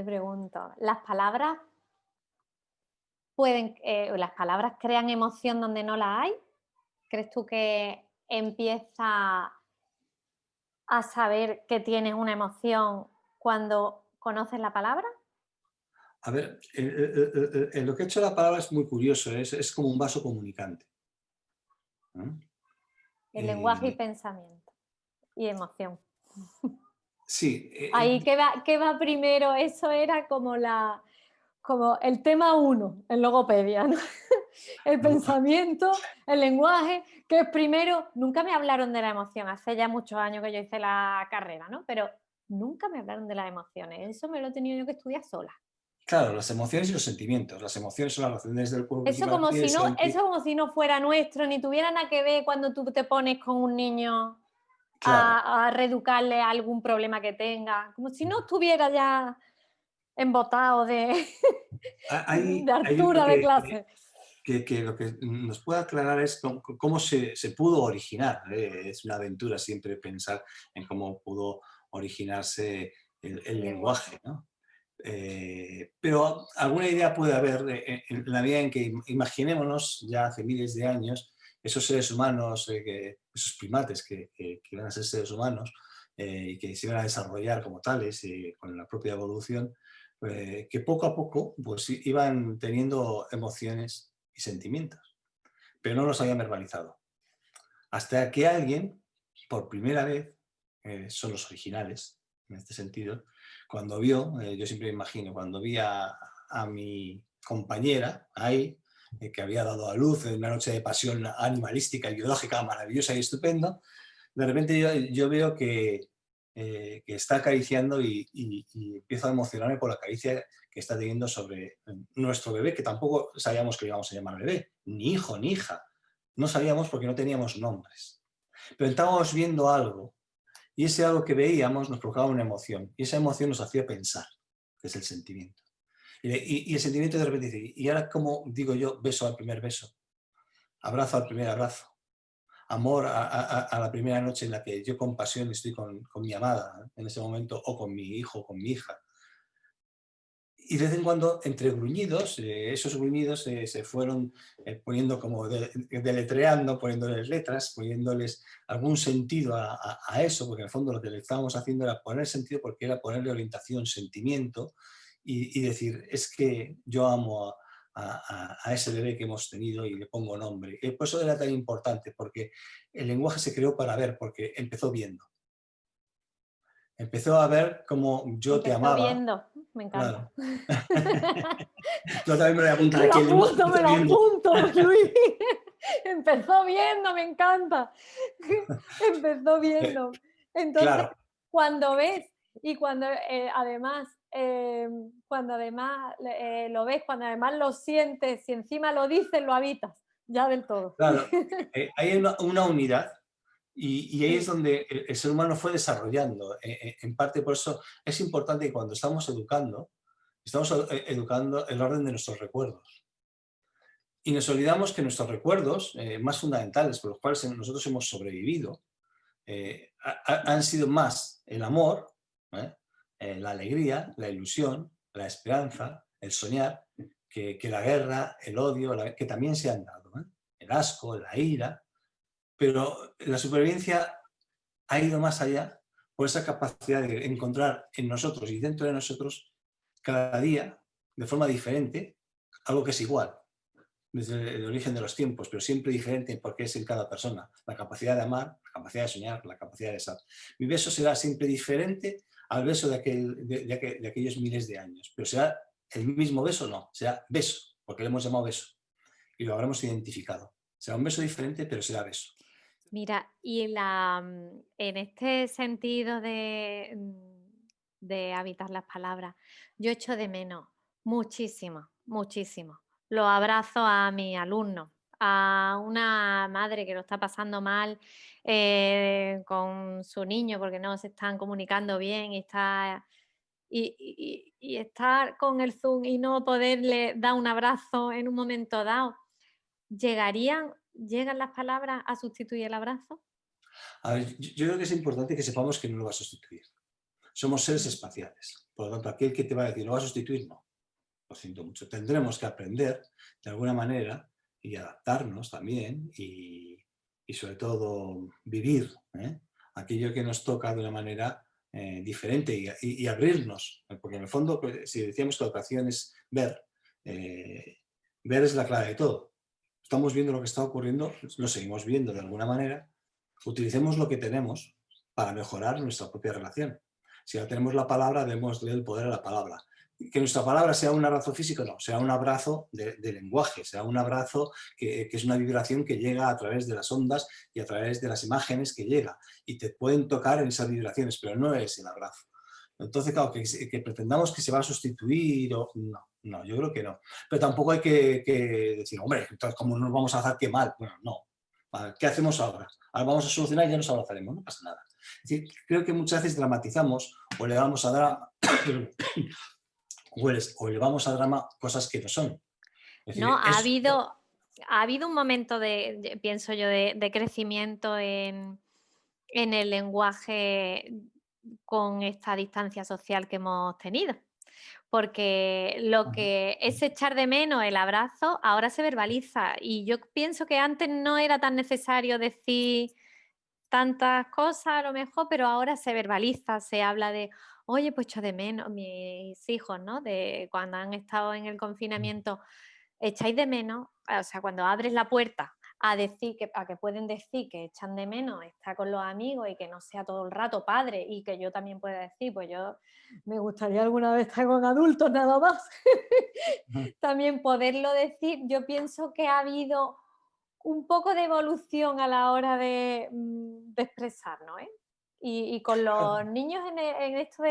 ¿las palabras las palabras crean emoción donde no la hay? ¿Crees tú que empieza a saber que tienes una emoción cuando conoces la palabra? A ver, lo que ha hecho la palabra es muy curioso, es como un vaso comunicante, ¿no? El lenguaje y Eh, pensamiento y emoción. sí, Ahí, ¿qué va primero? Eso era como el tema uno en logopedia, ¿no? El pensamiento, el lenguaje, que es primero, nunca me hablaron de la emoción, hace ya muchos años que yo hice la carrera, ¿no? Pero nunca me hablaron de las emociones, eso me lo he tenido yo que estudiar sola. claro, las emociones y los sentimientos. Las emociones son las relaciones del cuerpo Eso físico como y el si no, sentir. eso como si no fuera nuestro, ni tuviera nada que ver cuando tú te pones con un niño Claro. a reeducarle algún problema que tenga, como si no estuviera ya embotado de, de Hay uno altura de clase. que lo que nos puede aclarar es cómo se pudo originar. Es una aventura siempre pensar en cómo pudo originarse el lenguaje, ¿no? Pero alguna idea puede haber en la medida en que imaginémonos ya hace miles de años esos seres humanos, esos primates que iban a ser seres humanos y que se iban a desarrollar como tales con la propia evolución, que poco a poco pues, iban teniendo emociones y sentimientos, pero no los habían verbalizado. Hasta que alguien, por primera vez, son los originales, en este sentido, cuando vio, yo siempre me imagino, cuando vi a mi compañera ahí, que había dado a luz en una noche de pasión animalística y biológica maravillosa y estupenda, de repente yo veo que está acariciando y empiezo a emocionarme por la caricia que está teniendo sobre nuestro bebé, que tampoco sabíamos que le íbamos a llamar bebé, ni hijo ni hija. No sabíamos porque no teníamos nombres. Pero estábamos viendo algo y ese algo que veíamos nos provocaba una emoción y esa emoción nos hacía pensar, que es el sentimiento. Y el sentimiento de repente dice, y ahora como digo yo, beso al primer beso, abrazo al primer abrazo, amor a la primera noche en la que yo con pasión estoy con mi amada en ese momento o con mi hijo o con mi hija. Y de vez en cuando, entre gruñidos, esos gruñidos se fueron poniendo como deletreando, poniéndoles letras, poniéndoles algún sentido a eso, porque en el fondo lo que le estábamos haciendo era poner sentido porque era ponerle orientación, sentimiento y decir, es que yo amo a ese bebé que hemos tenido y le pongo nombre. Y por eso era tan importante, porque el lenguaje se creó para ver, porque empezó viendo. Empezó a ver cómo yo te Empezó amaba, viendo, me encanta. claro. Yo también me voy a apuntar Me lo aquí el lenguaje apunto, me empezó lo viendo. apunto, Luis. Empezó viendo, me encanta. Empezó viendo. Entonces, Claro, cuando ves y cuando además lo ves, cuando además lo sientes, si encima lo dices, lo habitas, ya del todo. claro. Hay una unidad y ahí es Sí, donde el ser humano fue desarrollando. En parte por eso es importante que cuando estamos educando el orden de nuestros recuerdos. Y nos olvidamos que nuestros recuerdos más fundamentales, por los cuales nosotros hemos sobrevivido, han sido más el amor, ¿eh? La alegría, la ilusión, la esperanza, el soñar, que la guerra, el odio, que también se han dado, ¿eh? El asco, la ira, pero la supervivencia ha ido más allá por esa capacidad de encontrar en nosotros y dentro de nosotros cada día, de forma diferente, algo que es igual desde el origen de los tiempos, pero siempre diferente porque es en cada persona. La capacidad de amar, la capacidad de soñar, la capacidad de besar. Mi beso será siempre diferente al beso de aquellos miles de años, pero será el mismo beso, no, será beso, porque le hemos llamado beso y lo habremos identificado. Será un beso diferente, pero será beso. mira, en este sentido de habitar las palabras, yo echo de menos muchísimo, muchísimo. Los abrazos a mis alumnos, a una madre que lo está pasando mal con su niño porque no se están comunicando bien y estar con el Zoom y no poderle dar un abrazo en un momento dado. ¿Llegan las palabras a sustituir el abrazo? A ver, yo creo que es importante que sepamos que no lo va a sustituir. Somos seres Mm. espaciales. Por lo tanto, aquel que te va a decir, lo va a sustituir, no. Lo siento mucho. Tendremos que aprender de alguna manera y adaptarnos también y sobre todo vivir aquello que nos toca de una manera diferente y abrirnos. Porque en el fondo, pues, si decíamos que la educación es ver, eh, ver es la clave de todo. Estamos viendo lo que está ocurriendo, lo seguimos viendo de alguna manera, utilicemos lo que tenemos para mejorar nuestra propia relación. Si ya tenemos la palabra, démosle el poder a la palabra. Que nuestra palabra sea un abrazo físico, no, sea un abrazo de lenguaje, sea un abrazo que es una vibración que llega a través de las ondas y a través de las imágenes que llega. Y te pueden tocar en esas vibraciones, pero no es el abrazo. Entonces, claro, que pretendamos que se va a sustituir, o, no, no, yo creo que no. Pero tampoco hay que decir, hombre, entonces, ¿cómo nos vamos a hacer qué mal? Bueno, no. ¿Qué hacemos ahora? Ahora vamos a solucionar y ya nos abrazaremos, no pasa nada. Es decir, creo que muchas veces dramatizamos o le vamos a drama, o le vamos a drama cosas que no son. Es No, decir, ha habido un momento pienso yo, de crecimiento en el lenguaje con esta distancia social que hemos tenido. Porque lo Ujú. que es echar de menos el abrazo ahora se verbaliza y yo pienso que antes no era tan necesario decir tantas cosas a lo mejor, pero ahora se verbaliza, se habla de, oye, pues echo de menos, mis hijos, ¿no? De cuando han estado en el confinamiento, echáis de menos, o sea, cuando abres la puerta a decir a que pueden decir que echan de menos estar con los amigos y que no sea todo el rato padre y que yo también pueda decir, pues yo me gustaría alguna vez estar con adultos nada más. Ujú. También poderlo decir, yo pienso que ha habido un poco de evolución a la hora de expresarnos, ¿eh? Y con los niños en esto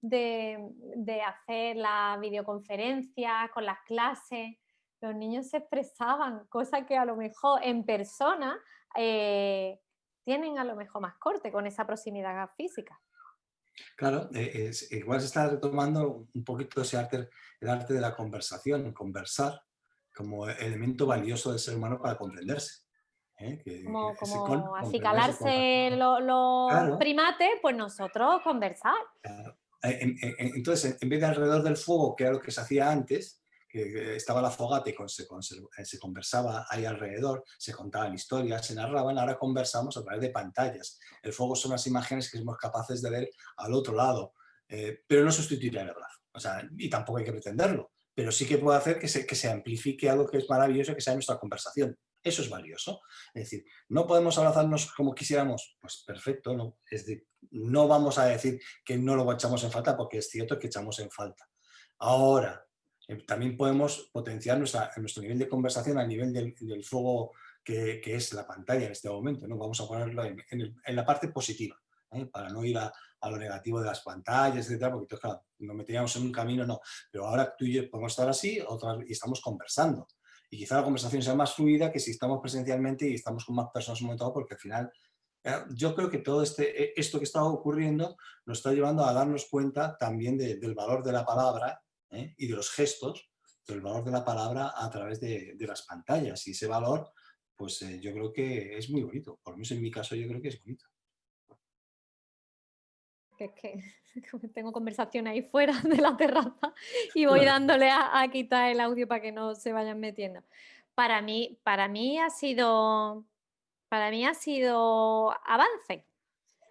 de hacer las videoconferencias, con las clases, los niños se expresaban, cosa que a lo mejor en persona eh, tienen a lo mejor más corte con esa proximidad física. Claro, igual se está retomando un poquito ese arte, el arte de la conversación, conversar como elemento valioso del ser humano para comprenderse. ¿Eh? Que ese Como comprenderse, acicalarse los claro, primates, pues nosotros conversar. claro. Entonces, en vez de alrededor del fuego, que era lo que se hacía antes, que estaba la fogata y se conversaba ahí alrededor, se contaban historias, se narraban, ahora conversamos a través de pantallas. El fuego son las imágenes que somos capaces de ver al otro lado, pero no sustituirá el abrazo. O sea, y tampoco hay que pretenderlo, pero sí que puede hacer que se amplifique algo que es maravilloso, que sea nuestra conversación. Eso es valioso. Es decir, no podemos abrazarnos como quisiéramos, pues perfecto, ¿no? Es decir, no vamos a decir que no lo echamos en falta, porque es cierto que echamos en falta. Ahora, también podemos potenciar nuestro nivel de conversación al nivel del fuego que es la pantalla en este momento, ¿no? Vamos a ponerlo en la parte positiva, ¿eh? Para no ir a lo negativo de las pantallas, etcétera, porque entonces, claro, nos meteríamos en un camino, no. Pero ahora tú y yo podemos estar así y estamos conversando. Y quizá la conversación sea más fluida que si estamos presencialmente y estamos con más personas en un momento dado, porque al final yo creo que todo esto que está ocurriendo nos está llevando a darnos cuenta también del valor de la palabra, y de los gestos, del valor de la palabra a través de las pantallas. Y ese valor, pues yo creo que es muy bonito. Por lo menos en mi caso yo creo que es bonito. Que es que como tengo conversación ahí fuera de la terraza y voy Bueno, dándole a quitar el audio para que no se vayan metiendo. Para mí ha sido, para mí ha sido avance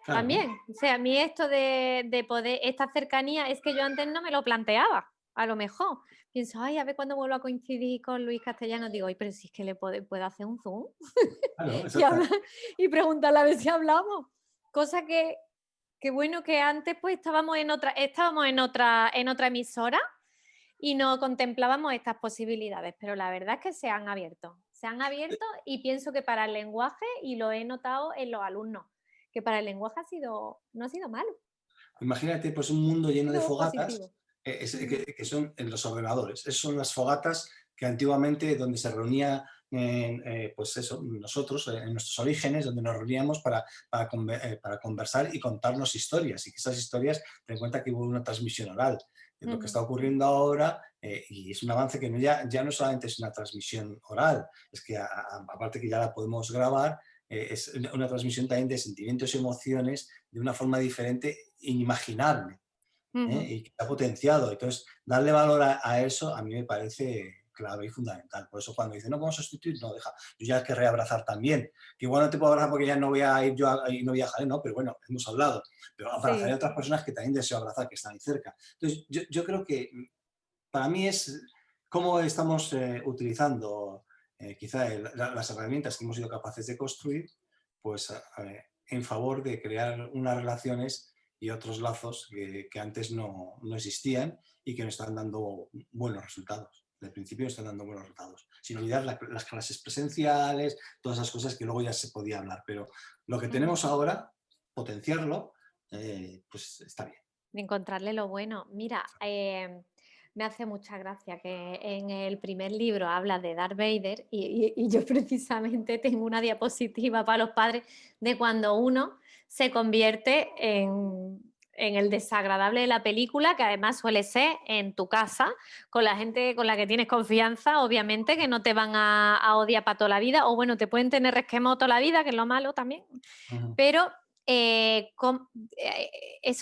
claro. también. O sea, a mí esto de poder, esta cercanía, es que yo antes no me lo planteaba, a lo mejor. Pienso, ay, a ver cuándo vuelvo a coincidir con Luis Castellano. Digo, ay, pero si es que le puedo hacer un zoom Claro, y, exacto. hablar, y preguntarle a ver si hablamos. Cosa que bueno, que antes pues en otra emisora y no contemplábamos estas posibilidades, pero la verdad es que se han abierto y pienso que para el lenguaje, y lo he notado en los alumnos, que para el lenguaje no ha sido malo, Imagínate pues un mundo ha lleno de sido fogatas, positivo. Mm, que son en los ordenadores. Esas son las fogatas que antiguamente donde se reunía, pues eso, nosotros, en nuestros orígenes, donde nos reuníamos para conversar y contarnos historias. Y que esas historias, ten en cuenta que hubo una transmisión oral. Lo que ujú. está ocurriendo ahora, y es un avance que ya no solamente es una transmisión oral, es que aparte que ya la podemos grabar, es una transmisión también de sentimientos y emociones de una forma diferente, inimaginable, Ujú. y que está potenciado. Entonces, darle valor a eso a mí me parece clave y fundamental. Por eso cuando dicen, no podemos sustituir, no, deja, yo ya querré abrazar también. Que igual no te puedo abrazar porque ya no voy a ir yo y no viajaré, no, pero bueno, hemos hablado. Pero abrazaré a Sí. otras personas que también deseo abrazar, que están ahí cerca. Entonces, yo creo que para mí es cómo estamos utilizando quizá las herramientas que hemos sido capaces de construir, pues en favor de crear unas relaciones y otros lazos que antes no existían y que nos están dando buenos resultados. De principio nos están dando buenos resultados. Sin olvidar las clases presenciales, todas esas cosas que luego ya se podía hablar. Pero lo que Ujú. tenemos ahora, potenciarlo, pues está bien. De encontrarle lo bueno. Mira, me hace mucha gracia que en el primer libro habla de Darth Vader y yo precisamente tengo una diapositiva para los padres de cuando uno se convierte en el desagradable de la película, que además suele ser en tu casa, con la gente con la que tienes confianza, obviamente, que no te van a odiar para toda la vida, o bueno, te pueden tener resquemado toda la vida, que es lo malo también, Ujú. pero eso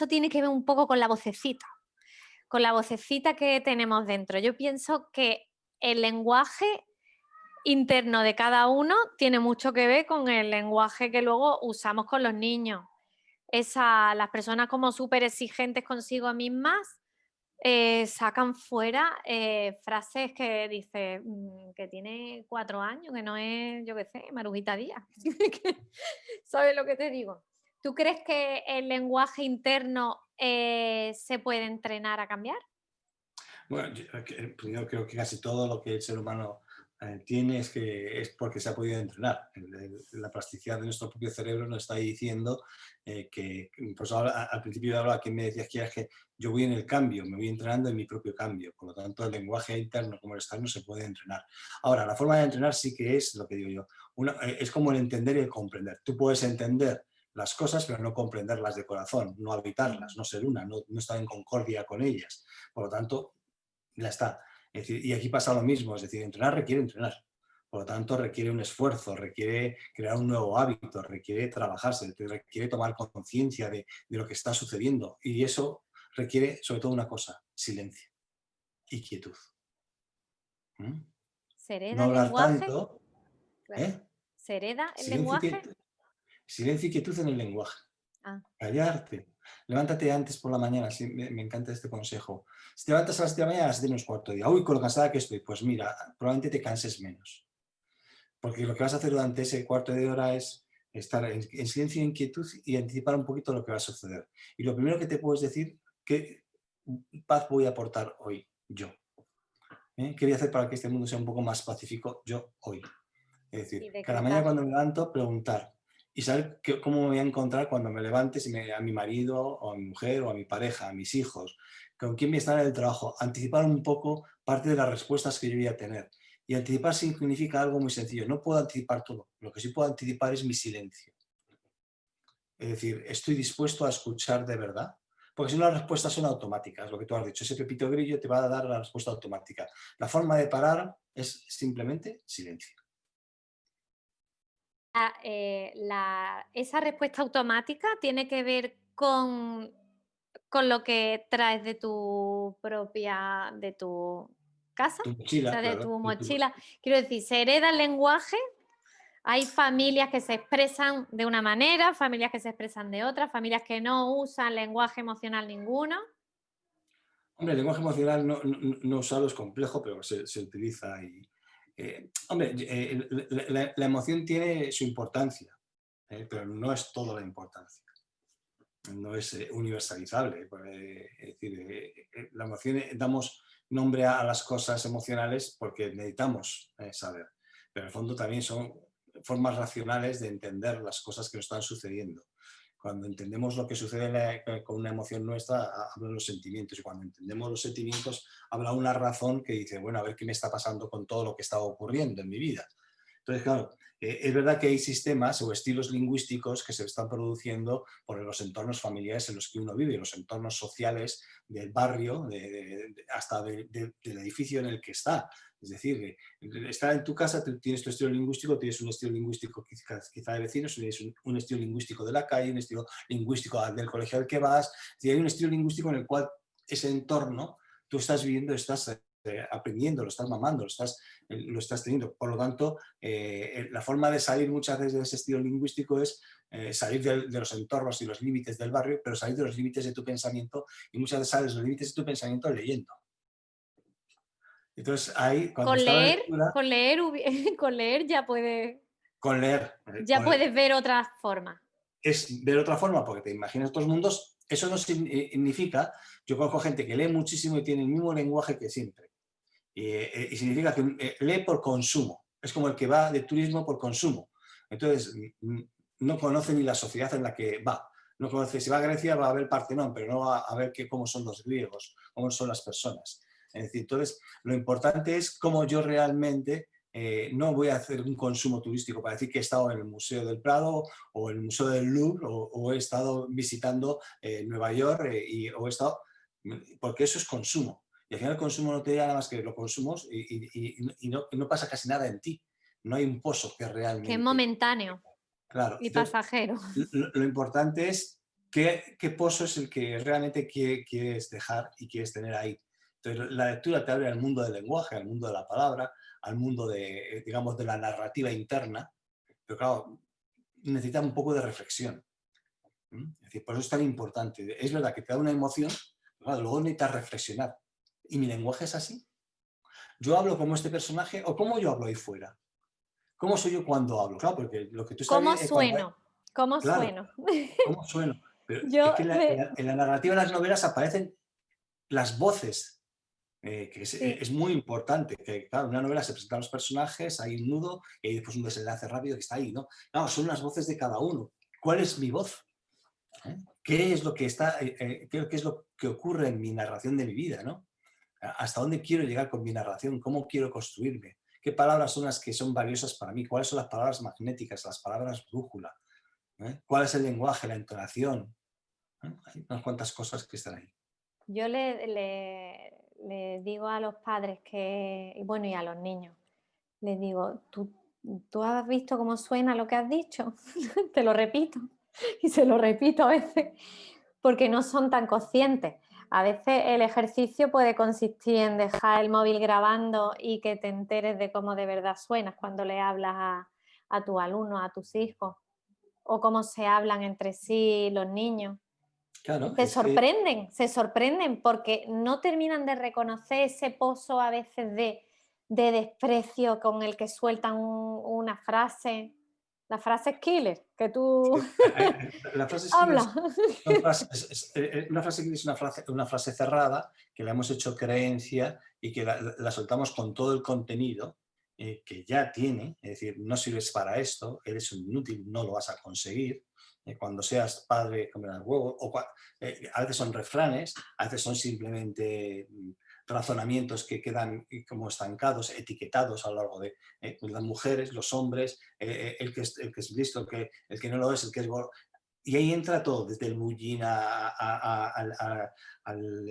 tiene que ver un poco con la vocecita que tenemos dentro. Yo pienso que el lenguaje interno de cada uno tiene mucho que ver con el lenguaje que luego usamos con los niños. Las personas como súper exigentes consigo mismas sacan fuera frases que dice que tiene 4 años, que no es, yo qué sé, Marujita Díaz. ¿Sabes lo que te digo? ¿Tú crees que el lenguaje interno se puede entrenar a cambiar? Bueno, yo creo que casi todo lo que el ser humano tiene es porque se ha podido entrenar. La plasticidad de nuestro propio cerebro nos está diciendo por eso al principio hablaba, quien me decía que yo voy en el cambio, me voy entrenando en mi propio cambio. Por lo tanto, el lenguaje interno como el externo se puede entrenar. Ahora, la forma de entrenar sí que es lo que digo yo. Es como el entender y el comprender. Tú puedes entender las cosas, pero no comprenderlas de corazón, no habitarlas, no ser una, no estar en concordia con ellas. Por lo tanto, ya está. Es decir, y aquí pasa lo mismo, es decir, entrenar requiere entrenar. Por lo tanto, requiere un esfuerzo, requiere crear un nuevo hábito, requiere trabajarse, requiere tomar conciencia de lo que está sucediendo. Y eso requiere, sobre todo, una cosa, silencio y quietud. ¿Mm? ¿Se No hereda el hablar lenguaje? tanto, Claro. ¿eh? ¿Se hereda el Silencio y lenguaje? quietud, silencio y quietud en el lenguaje. Ah, Callarte. Levántate antes por la mañana, sí, me encanta este consejo. Si te levantas a las 7 de la mañana, a las 7 menos cuarto de día. Uy, con lo cansada que estoy. Pues mira, probablemente te canses menos. Porque lo que vas a hacer durante ese cuarto de hora es estar en silencio e inquietud y anticipar un poquito lo que va a suceder. Y lo primero que te puedes decir, ¿qué paz voy a aportar hoy yo? ¿Qué voy a hacer para que este mundo sea un poco más pacífico yo hoy? Es decir, y cada mañana decretar. cuando me levanto, preguntar y saber cómo me voy a encontrar cuando me levante, a mi marido o a mi mujer o a mi pareja, a mis hijos, con quién voy a estar en el trabajo, anticipar un poco parte de las respuestas que yo voy a tener. Y anticipar significa algo muy sencillo. No puedo anticipar todo. Lo que sí puedo anticipar es mi silencio. Es decir, estoy dispuesto a escuchar de verdad. Porque si no, las respuestas son automáticas. Lo que tú has dicho, ese pepito grillo te va a dar la respuesta automática. La forma de parar es simplemente silencio. Esa respuesta automática tiene que ver con lo que traes de tu casa, Tu o mochila, sea, de claro. tu mochila. Quiero decir, se hereda el lenguaje. Hay familias que se expresan de una manera, familias que se expresan de otra, familias que no usan lenguaje emocional ninguno. Hombre, el lenguaje emocional no usarlo es complejo, pero se utiliza. Hombre, la emoción tiene su importancia, pero no es toda la importancia. No es universalizable. Es decir, la emoción, damos nombre a las cosas emocionales porque necesitamos saber, pero en el fondo también son formas racionales de entender las cosas que nos están sucediendo. Cuando entendemos lo que sucede con una emoción nuestra, hablan los sentimientos, y cuando entendemos los sentimientos, habla una razón que dice, bueno, a ver qué me está pasando con todo lo que está ocurriendo en mi vida. Entonces, claro, es verdad que hay sistemas o estilos lingüísticos que se están produciendo por los entornos familiares en los que uno vive, los entornos sociales del barrio, hasta del edificio en el que está. Es decir, estar en tu casa, tienes tu estilo lingüístico, tienes un estilo lingüístico quizá de vecinos, tienes un estilo lingüístico de la calle, un estilo lingüístico del colegio al que vas. Y hay un estilo lingüístico en el cual ese entorno tú estás viviendo, estás aprendiendo, lo estás mamando, lo estás teniendo. Por lo tanto, la forma de salir muchas veces de ese estilo lingüístico es salir de los entornos y los límites del barrio, pero salir de los límites de tu pensamiento, y muchas veces sales de los límites de tu pensamiento leyendo. Entonces, ahí, cuando está la lectura, Con leer con leer, ya puedes ver otras formas. es ver otra forma, porque te imaginas otros mundos. Eso no significa, yo conozco gente que lee muchísimo y tiene el mismo lenguaje que siempre. Y significa que lee por consumo. Es como el que va de turismo por consumo. Entonces, no conoce ni la sociedad en la que va. No conoce, si va a Grecia va a ver Partenón, pero no va a ver cómo son los griegos, cómo son las personas. Es decir, entonces, lo importante es cómo yo realmente no voy a hacer un consumo turístico para decir que he estado en el Museo del Prado o el Museo del Louvre o he estado visitando Nueva York o he estado, porque eso es consumo. Y al final el consumo no te da nada más que lo consumos y no pasa casi nada en ti. No hay un pozo que Que es realmente... momentáneo. claro. y Entonces, pasajero. lo importante es qué pozo es el que realmente quieres dejar y quieres tener ahí. Entonces, la lectura te abre al mundo del lenguaje, al mundo de la palabra, al mundo de, digamos, de la narrativa interna, pero claro, necesita un poco de reflexión. Es decir, por eso es tan importante. Es verdad que te da una emoción, pero claro, luego necesitas reflexionar. ¿Y mi lenguaje es así? ¿Yo hablo como este personaje o cómo yo hablo ahí fuera? ¿Cómo soy yo cuando hablo? Claro, porque lo que tú estás ¿Cómo viendo, cuando sueno? ¿Cómo claro, sueno? ¿cómo sueno? Pero es Yo que en la narrativa de las novelas aparecen las voces, que sí, es muy importante, que claro, en una novela se presentan los personajes, hay un nudo y hay después un desenlace rápido que está ahí, ¿no? Claro, son las voces de cada uno. ¿Cuál es mi voz? ¿Eh? ¿Qué es lo que está, qué es lo que ocurre en mi narración de mi vida, ¿no? ¿Hasta dónde quiero llegar con mi narración? ¿Cómo quiero construirme? ¿Qué palabras son las que son valiosas para mí? ¿Cuáles son las palabras magnéticas, las palabras brújula? ¿Cuál es el lenguaje, la entonación? Hay unas cuantas cosas que están ahí. yo le digo a los padres que, y bueno, y a los niños, les digo, ¿tú has visto cómo suena lo que has dicho? Te lo repito. Y se lo repito a veces, porque no son tan conscientes. A veces el ejercicio puede consistir en dejar el móvil grabando y que te enteres de cómo de verdad suenas cuando le hablas a tus alumnos, a tus hijos, o cómo se hablan entre sí los niños. Y Claro, es que, se sorprenden porque no terminan de reconocer ese pozo a veces de desprecio con el que sueltan una frase. La frase es killer, que tú la frase skills hablas. son una frase es una frase cerrada que la hemos hecho creencia y que la soltamos con todo el contenido que ya tiene, es decir, no sirves para esto, eres un inútil, no lo vas a conseguir. Cuando seas padre, comerás huevo. A veces son refranes, a veces son simplemente razonamientos que quedan como estancados, etiquetados a lo largo de pues las mujeres, los hombres, el que es listo, el que no lo es, el que es gordo. Y ahí entra todo, desde el bullín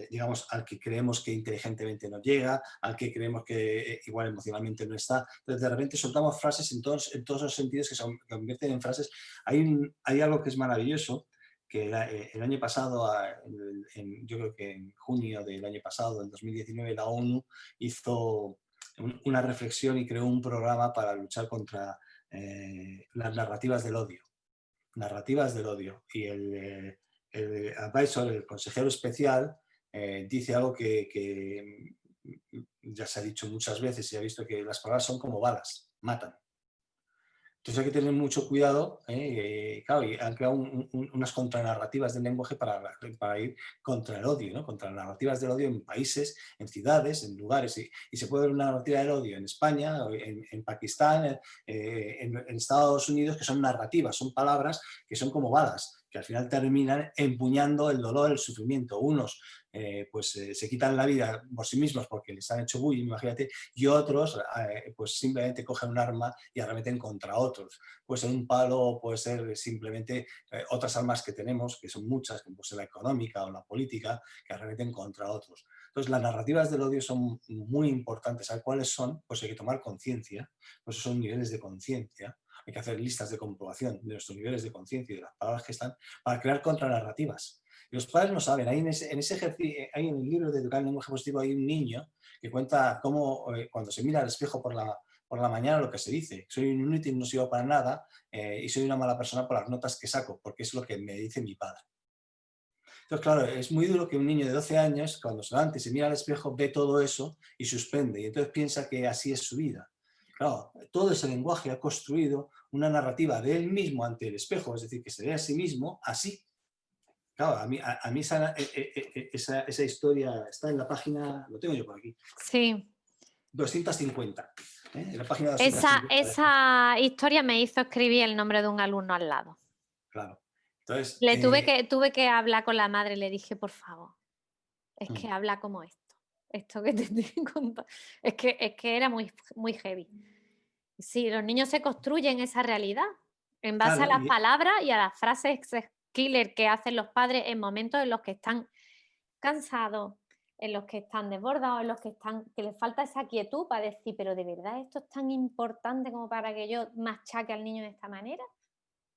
digamos, al que creemos que inteligentemente no llega, al que creemos que igual emocionalmente no está. Entonces, de repente soltamos frases en todos los sentidos que se convierten en frases. Hay algo que es maravilloso, que el año pasado, yo creo que en junio del año pasado, del 2019, la ONU hizo una reflexión y creó un programa para luchar contra las narrativas del odio. Narrativas del odio. Y el advisor, el consejero especial, dice algo que ya se ha dicho muchas veces y se ha visto que las palabras son como balas, matan. Entonces hay que tener mucho cuidado, claro, y han creado unas contranarrativas del lenguaje para ir contra el odio, ¿no? Contra las narrativas del odio en países, en ciudades, en lugares. Y se puede ver una narrativa del odio en España, en Pakistán, en Estados Unidos, que son narrativas, son palabras que son como balas, que al final terminan empuñando el dolor, el sufrimiento. Unos se quitan la vida por sí mismos porque les han hecho bullying, imagínate, y otros pues simplemente cogen un arma y arremeten contra otros. Puede ser un palo, puede ser simplemente otras armas que tenemos, que son muchas, como puede ser la económica o la política, que arremeten contra otros. Entonces, las narrativas del odio son muy importantes. ¿Saber cuáles son? Pues hay que tomar conciencia, pues son niveles de conciencia. Hay que hacer listas de comprobación de nuestros niveles de conciencia y de las palabras que están para crear contranarrativas. Y los padres no saben. Ahí en ese ejercicio, ahí en el libro de Educar el lenguaje positivo hay un niño que cuenta cómo cuando se mira al espejo por la mañana lo que se dice. Soy un inútil, no sirvo para nada y soy una mala persona por las notas que saco, porque es lo que me dice mi padre. Entonces, claro, es muy duro que un niño de 12 años, cuando se levanta y se mira al espejo, ve todo eso y suspende. Y entonces piensa que así es su vida. Claro, todo ese lenguaje ha construido una narrativa de él mismo ante el espejo, es decir, que se ve a sí mismo así. Claro, a mí esa historia está en la página, lo tengo yo por aquí, Sí, 250. En la página esa, 250. esa historia me hizo escribir el nombre de un alumno al lado. Claro. Entonces, Le tuve que hablar con la madre, le dije, por favor, es que mm, habla como esto que te estoy contando. Es que era muy, muy heavy. Sí, los niños se construyen esa realidad en base a claro, las palabras y a las frases killer que hacen los padres en momentos en los que están cansados, en los que están desbordados, en los que les falta esa quietud para decir, pero de verdad esto es tan importante como para que yo machaque al niño de esta manera.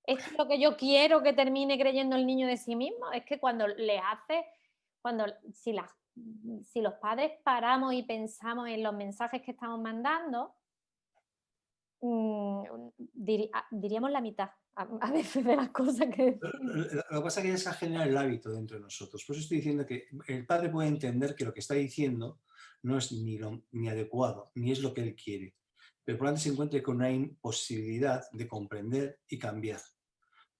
¿esto es lo que yo quiero que termine creyendo el niño de sí mismo? Es que cuando le hace, cuando, si los padres paramos y pensamos en los mensajes que estamos mandando, diríamos la mitad a veces de las cosas que decimos. Lo que pasa es que es generar el hábito dentro de nosotros. Por eso estoy diciendo que el padre puede entender que lo que está diciendo no es ni adecuado, ni es lo que él quiere. Pero probablemente se encuentre con una imposibilidad de comprender y cambiar.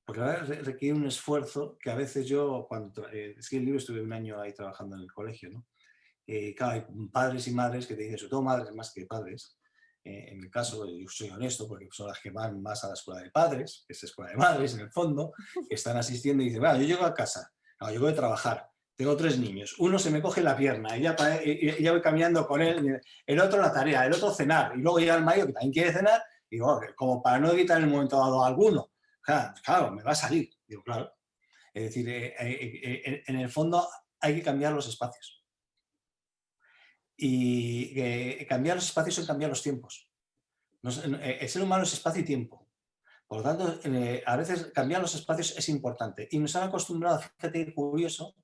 Porque a veces requiere un esfuerzo que a veces yo, cuando escribí el libro, estuve un año ahí trabajando en el colegio, ¿no? Claro, hay padres y madres que te dicen, sobre todo madres más que padres, en mi caso, yo soy honesto porque son las que van más a la escuela de padres, que es escuela de madres en el fondo, que están asistiendo y dicen, bueno, yo llego a casa, no, yo voy a trabajar, tengo 3 niños, uno se me coge la pierna y ya voy caminando con él, el otro la tarea, el otro cenar, y luego llega el marido que también quiere cenar, y digo, como para no evitar en el momento dado a alguno, claro, me va a salir, digo, claro. Es decir, en el fondo hay que cambiar los espacios. Y cambiar los espacios es cambiar los tiempos. El ser humano es espacio y tiempo. Por lo tanto, a veces cambiar los espacios es importante. Y nos han acostumbrado, fíjate qué curioso,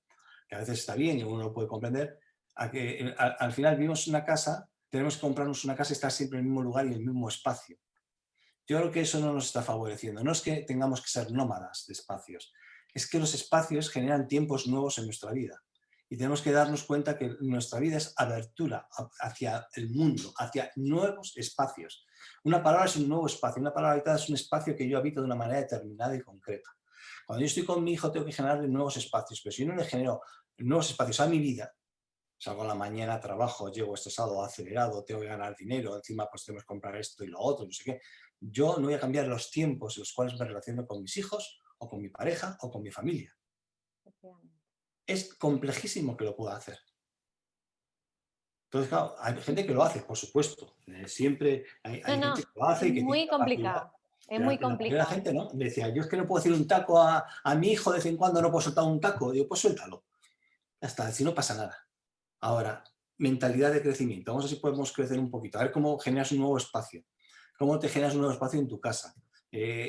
que a veces está bien y uno lo puede comprender, a que al final vivimos en una casa, tenemos que comprarnos una casa y estar siempre en el mismo lugar y en el mismo espacio. Yo creo que eso no nos está favoreciendo. No es que tengamos que ser nómadas de espacios, es que los espacios generan tiempos nuevos en nuestra vida. Y tenemos que darnos cuenta que nuestra vida es abertura hacia el mundo, hacia nuevos espacios. Una palabra es un nuevo espacio, una palabra habitada es un espacio que yo habito de una manera determinada y concreta. Cuando yo estoy con mi hijo tengo que generarle nuevos espacios, pero si yo no le genero nuevos espacios a mi vida, salgo a la mañana, trabajo, llego estresado, acelerado, tengo que ganar dinero, encima pues tenemos que comprar esto y lo otro, no sé qué. Yo no voy a cambiar los tiempos en los cuales me relaciono con mis hijos, o con mi pareja, o con mi familia. Es complejísimo que lo pueda hacer. Entonces, claro, hay gente que lo hace, por supuesto. Siempre hay No, gente que lo hace es y que tiene muy capacidad. complicado, es Pero muy la mayoría de la complicado. gente no. Me decía, yo es que no puedo decir un taco a mi hijo de vez en cuando, no puedo soltar un taco. Digo, pues suéltalo. Ya está, si no pasa nada. Ahora, mentalidad de crecimiento. Vamos a ver si podemos crecer un poquito. A ver cómo generas un nuevo espacio. Cómo te generas un nuevo espacio en tu casa.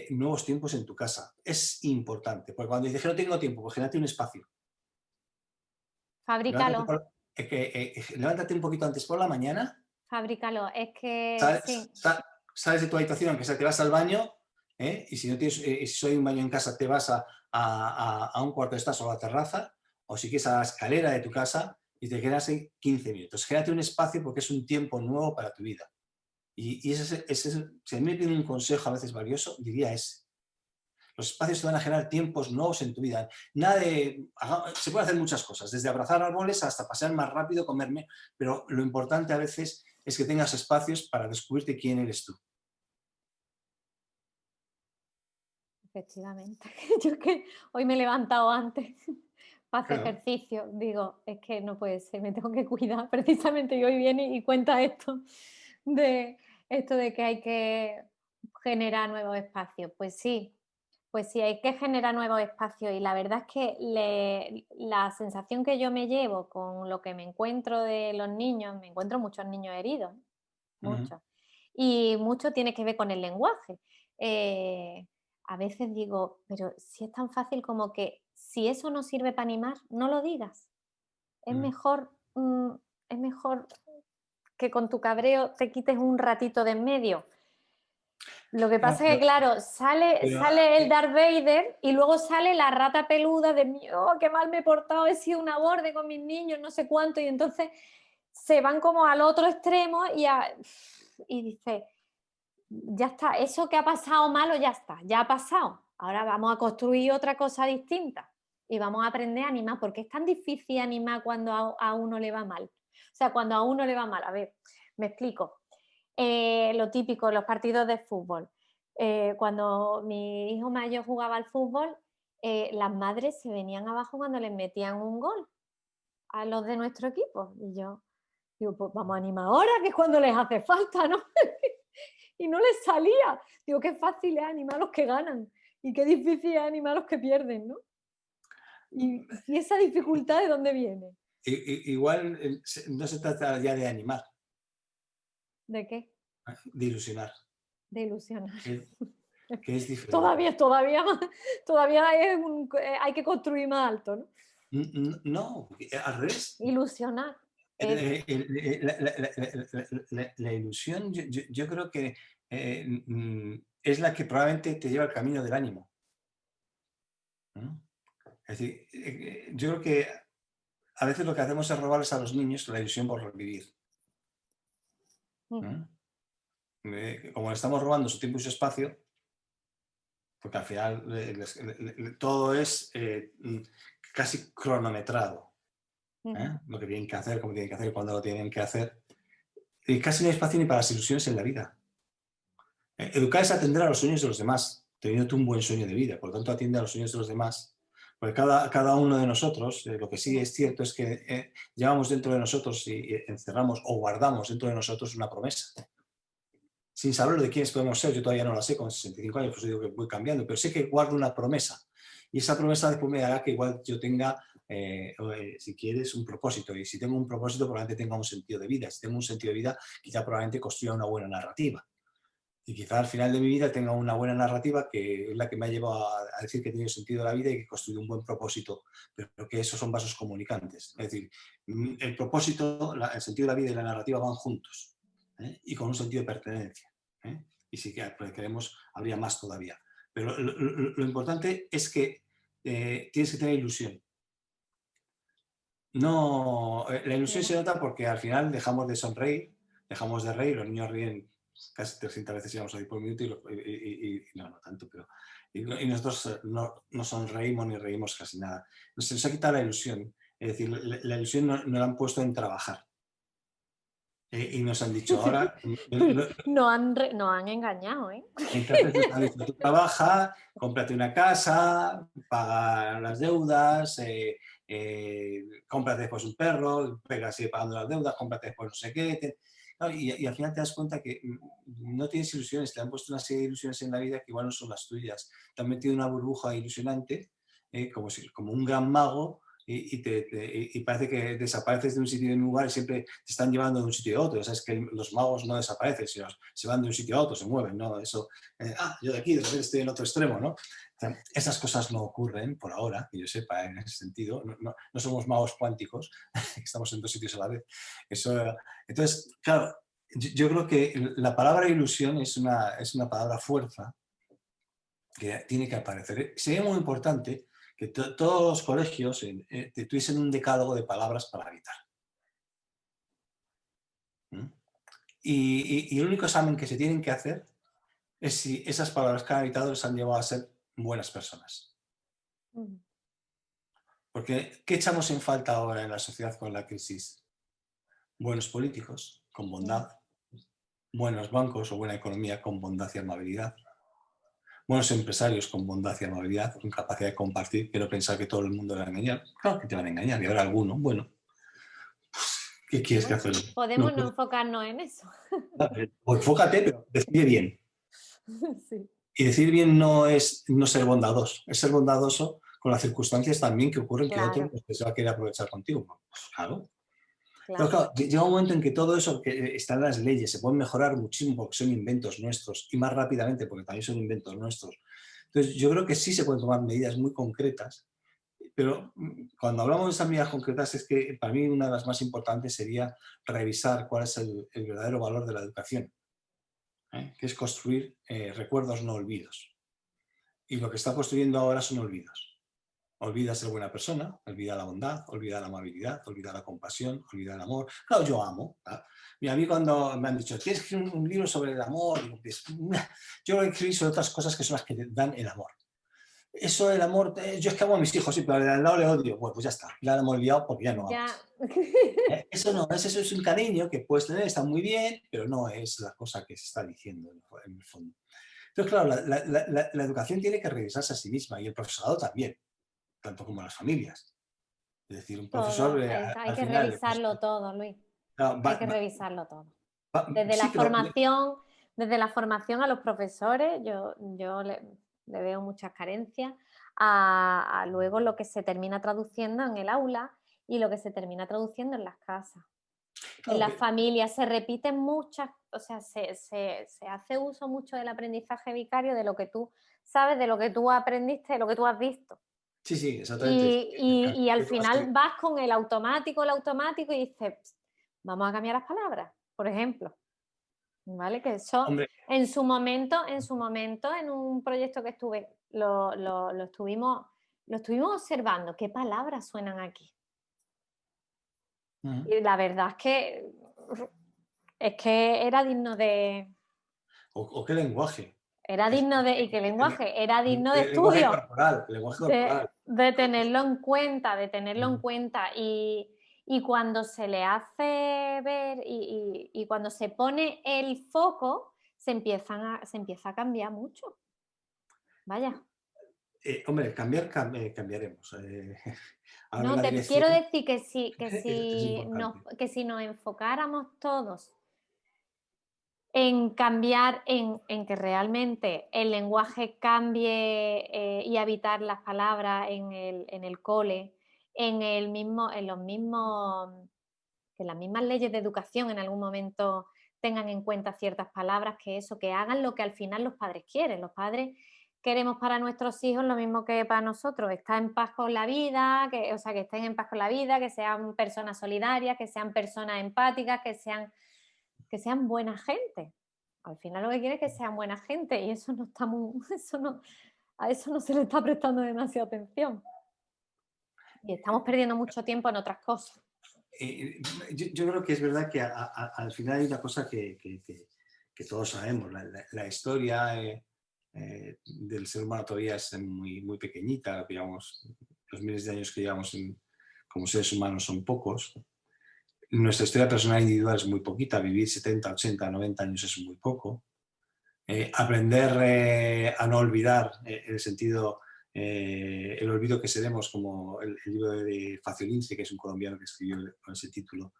Nuevos tiempos en tu casa. Es importante. Porque cuando dices que no tengo tiempo, pues genérate un espacio. Levántate, Fabrícalo, levántate un poquito antes por la mañana. fabrícalo. Es que Sales, sí, sales de tu habitación, aunque sea te vas al baño, y si no tienes, si hay un baño en casa, te vas a un cuarto de estar o a la terraza, o si quieres a la escalera de tu casa y te quedas ahí 15 minutos. Génate un espacio porque es un tiempo nuevo para tu vida. Y si a mí me piden un consejo a veces valioso, diría ese. Los espacios te van a generar tiempos nuevos en tu vida. Se pueden hacer muchas cosas, desde abrazar árboles hasta pasear más rápido, comerme, pero lo importante a veces es que tengas espacios para descubrirte quién eres tú. efectivamente. Yo es que hoy me he levantado antes para hacer Claro. ejercicio. Digo, es que no puede ser, me tengo que cuidar. Precisamente y hoy viene y cuenta esto de que hay que generar nuevos espacios. Pues sí, hay que generar nuevos espacios y la verdad es que la sensación que yo me llevo con lo que me encuentro de los niños, me encuentro muchos niños heridos, Ujú. muchos, y mucho tiene que ver con el lenguaje. Eh, a veces digo, pero si es tan fácil como que si eso no sirve para animar, no lo digas. Es Ujú. mejor, es mejor que con tu cabreo te quites un ratito de en medio. Lo que No, pasa es que, claro, pero, sale el Darth Vader y luego sale la rata peluda de mí, oh, qué mal me he portado, he sido una borde con mis niños, no sé cuánto, y entonces se van como al otro extremo y dice, ya está, eso que ha pasado malo ya está, ya ha pasado, ahora vamos a construir otra cosa distinta y vamos a aprender a animar, porque es tan difícil animar cuando a uno le va mal. O sea, cuando a uno le va mal, a ver, me explico. Lo típico, los partidos de fútbol. Cuando mi hijo mayor jugaba al fútbol, las madres se venían abajo cuando les metían un gol a los de nuestro equipo. Y yo digo, pues vamos a animar ahora, que es cuando les hace falta, ¿no? Y no les salía. Digo, qué fácil es animar a los que ganan y qué difícil es animar a los que pierden, ¿no? Y esa dificultad, ¿de dónde viene? igual no se trata ya de animar, ¿De qué? de ilusionar. De ilusionar. que es diferente. Todavía hay que construir más alto, ¿no? No, al revés. Ilusionar. La ilusión, yo creo que es la que probablemente te lleva al camino del ánimo, ¿no? Es decir, yo creo que a veces lo que hacemos es robarles a los niños la ilusión por vivir, Ujú, ¿no? Como le estamos robando su tiempo y su espacio, porque al final todo es casi cronometrado, ujú, ¿eh? Lo que tienen que hacer, cómo tienen que hacer, cuándo lo tienen que hacer. Y casi no hay espacio ni para las ilusiones en la vida. Educar es atender a los sueños de los demás, teniendo tú un buen sueño de vida, por lo tanto atiende a los sueños de los demás. Porque cada uno de nosotros, lo que sí es cierto es que llevamos dentro de nosotros y encerramos o guardamos dentro de nosotros una promesa. Sin saber de quiénes podemos ser, yo todavía no la sé con 65 años, pues digo que voy cambiando, pero sé que guardo una promesa. Y esa promesa después me hará que igual yo tenga, si quieres, un propósito. Y si tengo un propósito, probablemente tenga un sentido de vida. Si tengo un sentido de vida, quizá probablemente construya una buena narrativa. Y quizá al final de mi vida tenga una buena narrativa que es la que me ha llevado a decir que he tenido sentido de la vida y que he construido un buen propósito, pero que esos son vasos comunicantes. Es decir, el propósito, el sentido de la vida y la narrativa van juntos, ¿eh? Y con un sentido de pertenencia, ¿eh? Y si queremos, habría más todavía. Pero lo importante es que tienes que tener ilusión. No, la ilusión se mira. nota porque al final dejamos de sonreír, dejamos de reír, los niños ríen casi 300 veces íbamos a ir por minuto y no, no tanto, pero y nosotros no sonreímos ni reímos casi nada. Se nos ha quitado la ilusión, es decir, la ilusión no la han puesto en trabajar. Y nos han dicho ahora, Nos han engañado, ¿eh? entonces nos han dicho, tú trabaja, cómprate una casa, paga las deudas, cómprate después un perro, pega, sigue pagando las deudas, cómprate después no sé qué. Claro, y al final te das cuenta que no tienes ilusiones, te han puesto una serie de ilusiones en la vida que igual no son las tuyas. Te han metido una burbuja ilusionante, como un gran mago, y parece que desapareces de un sitio y de un lugar y siempre te están llevando de un sitio a otro. O sea, es que los magos no desaparecen, sino se van de un sitio a otro, se mueven, ¿no? Eso, yo de aquí, de repente estoy en otro extremo, ¿no? O sea, esas cosas no ocurren por ahora, que yo sepa, en ese sentido. No somos magos cuánticos, estamos en dos sitios a la vez. Eso, entonces, claro, yo creo que la palabra ilusión es una palabra fuerza que tiene que aparecer. Sería muy importante que todos los colegios tuviesen un decálogo de palabras para habitar. ¿Mm? Y el único examen que se tienen que hacer es si esas palabras que han habitado les han llevado a ser buenas personas. Ujú. Porque, ¿qué echamos en falta ahora en la sociedad con la crisis? Buenos políticos, con Mm. bondad, buenos bancos o buena economía con bondad y amabilidad, buenos empresarios con bondad y amabilidad, con capacidad de compartir, pero pensar que todo el mundo le va a engañar. Claro que te van a engañar, y habrá alguno, bueno, ¿qué quieres que Bueno, hacer? No, podemos no enfocarnos en eso. o enfócate, pero decide bien. Sí, Y decir bien no es no ser bondadoso, es ser bondadoso con las circunstancias también que ocurren que otro claro, pues, se va a querer aprovechar contigo. Pues, claro. Pero claro. claro, llega un momento en que todo eso que está en las leyes se pueden mejorar muchísimo porque son inventos nuestros y más rápidamente porque también son inventos nuestros. Entonces, yo creo que sí se pueden tomar medidas muy concretas, pero cuando hablamos de esas medidas concretas es que para mí una de las más importantes sería revisar cuál es el verdadero valor de la educación, ¿eh? Que es construir recuerdos no olvidos. Y lo que está construyendo ahora son olvidos. Olvida ser buena persona, olvida la bondad, olvida la amabilidad, olvida la compasión, olvida el amor. Claro, yo amo. ¿Ah? Mira, a mí cuando me han dicho, tienes que escribir un libro sobre el amor, digo, pues, yo voy a escribir sobre otras cosas que son las que te dan el amor. Eso del amor, yo es que amo a mis hijos, sí, pero al lado le odio. Bueno, pues ya está, ya lo hemos liado porque ya no Ya. amas. Eso no, eso es un cariño que puedes tener, está muy bien, pero no es la cosa que se está diciendo en el fondo. Entonces, claro, la educación tiene que revisarse a sí misma y el profesorado también, tanto como las familias. Es decir, un profesor Todo, hay al que final... Pues, revisarlo todo, Luis. no, Hay que revisarlo todo. sí, pero Desde la formación a los profesores, yo le veo muchas carencias, a luego lo que se termina traduciendo en el aula y lo que se termina traduciendo en las casas. En Claro las que, familias se repiten muchas, o sea, se hace uso mucho del aprendizaje vicario, de lo que tú sabes, de lo que tú aprendiste, de lo que tú has visto. sí, sí, exactamente. Y, y al Que tengas que- final vas con el automático y dices, "Pst, vamos a cambiar las palabras, por ejemplo. ¿Vale? Que eso Hombre, en su momento, en un proyecto que estuve, lo estuvimos observando, qué palabras suenan aquí. ujú. Y la verdad es que O qué lenguaje. era digno de, y qué lenguaje, era digno de El lenguaje estudio, corporal, el lenguaje corporal. de tenerlo en cuenta, de tenerlo en Ujú. cuenta. Y cuando se le hace ver y cuando se pone el foco, se empieza a cambiar mucho. Vaya. Hombre, cambiaremos. Ahora No, la te dirección quiero decir es importante. que si nos enfocáramos todos en cambiar, en que realmente el lenguaje cambie y habitar las palabras en el cole, en los mismos, que las mismas leyes de educación en algún momento tengan en cuenta ciertas palabras, que eso, que hagan lo que al final los padres quieren. Los padres queremos para nuestros hijos lo mismo que para nosotros, estar en paz con la vida, o sea, que estén en paz con la vida, que sean personas solidarias, que sean personas empáticas, que sean buena gente. Al final lo que quiere es que sean buena gente y eso no está muy, eso no, a eso no se le está prestando demasiada atención. Y estamos perdiendo mucho tiempo en otras cosas. Eh, yo creo que es verdad que al final hay una cosa que todos sabemos. La historia del ser humano todavía es muy, muy pequeñita. Digamos, los miles de años que llevamos como seres humanos son pocos. Nuestra historia personal individual es muy poquita. Vivir 70, 80, 90 años es muy poco. Aprender a no olvidar, en el sentido, el olvido que seremos, como el libro de Faciolince, que es un colombiano que escribió con ese título,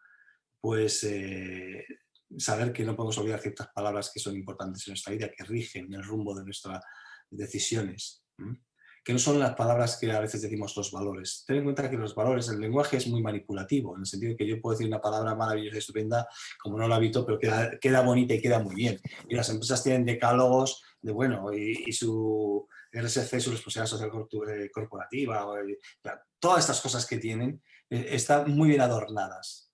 pues saber que no podemos olvidar ciertas palabras que son importantes en nuestra vida, que rigen el rumbo de nuestras decisiones. Que no son las palabras que a veces decimos los valores. Ten en cuenta que los valores, el lenguaje es muy manipulativo, en el sentido de que yo puedo decir una palabra maravillosa y estupenda, como no la habito, pero queda bonita y queda muy bien. Y las empresas tienen decálogos de, bueno, y su RSC, su responsabilidad social corporativa, todas estas cosas que tienen, están muy bien adornadas.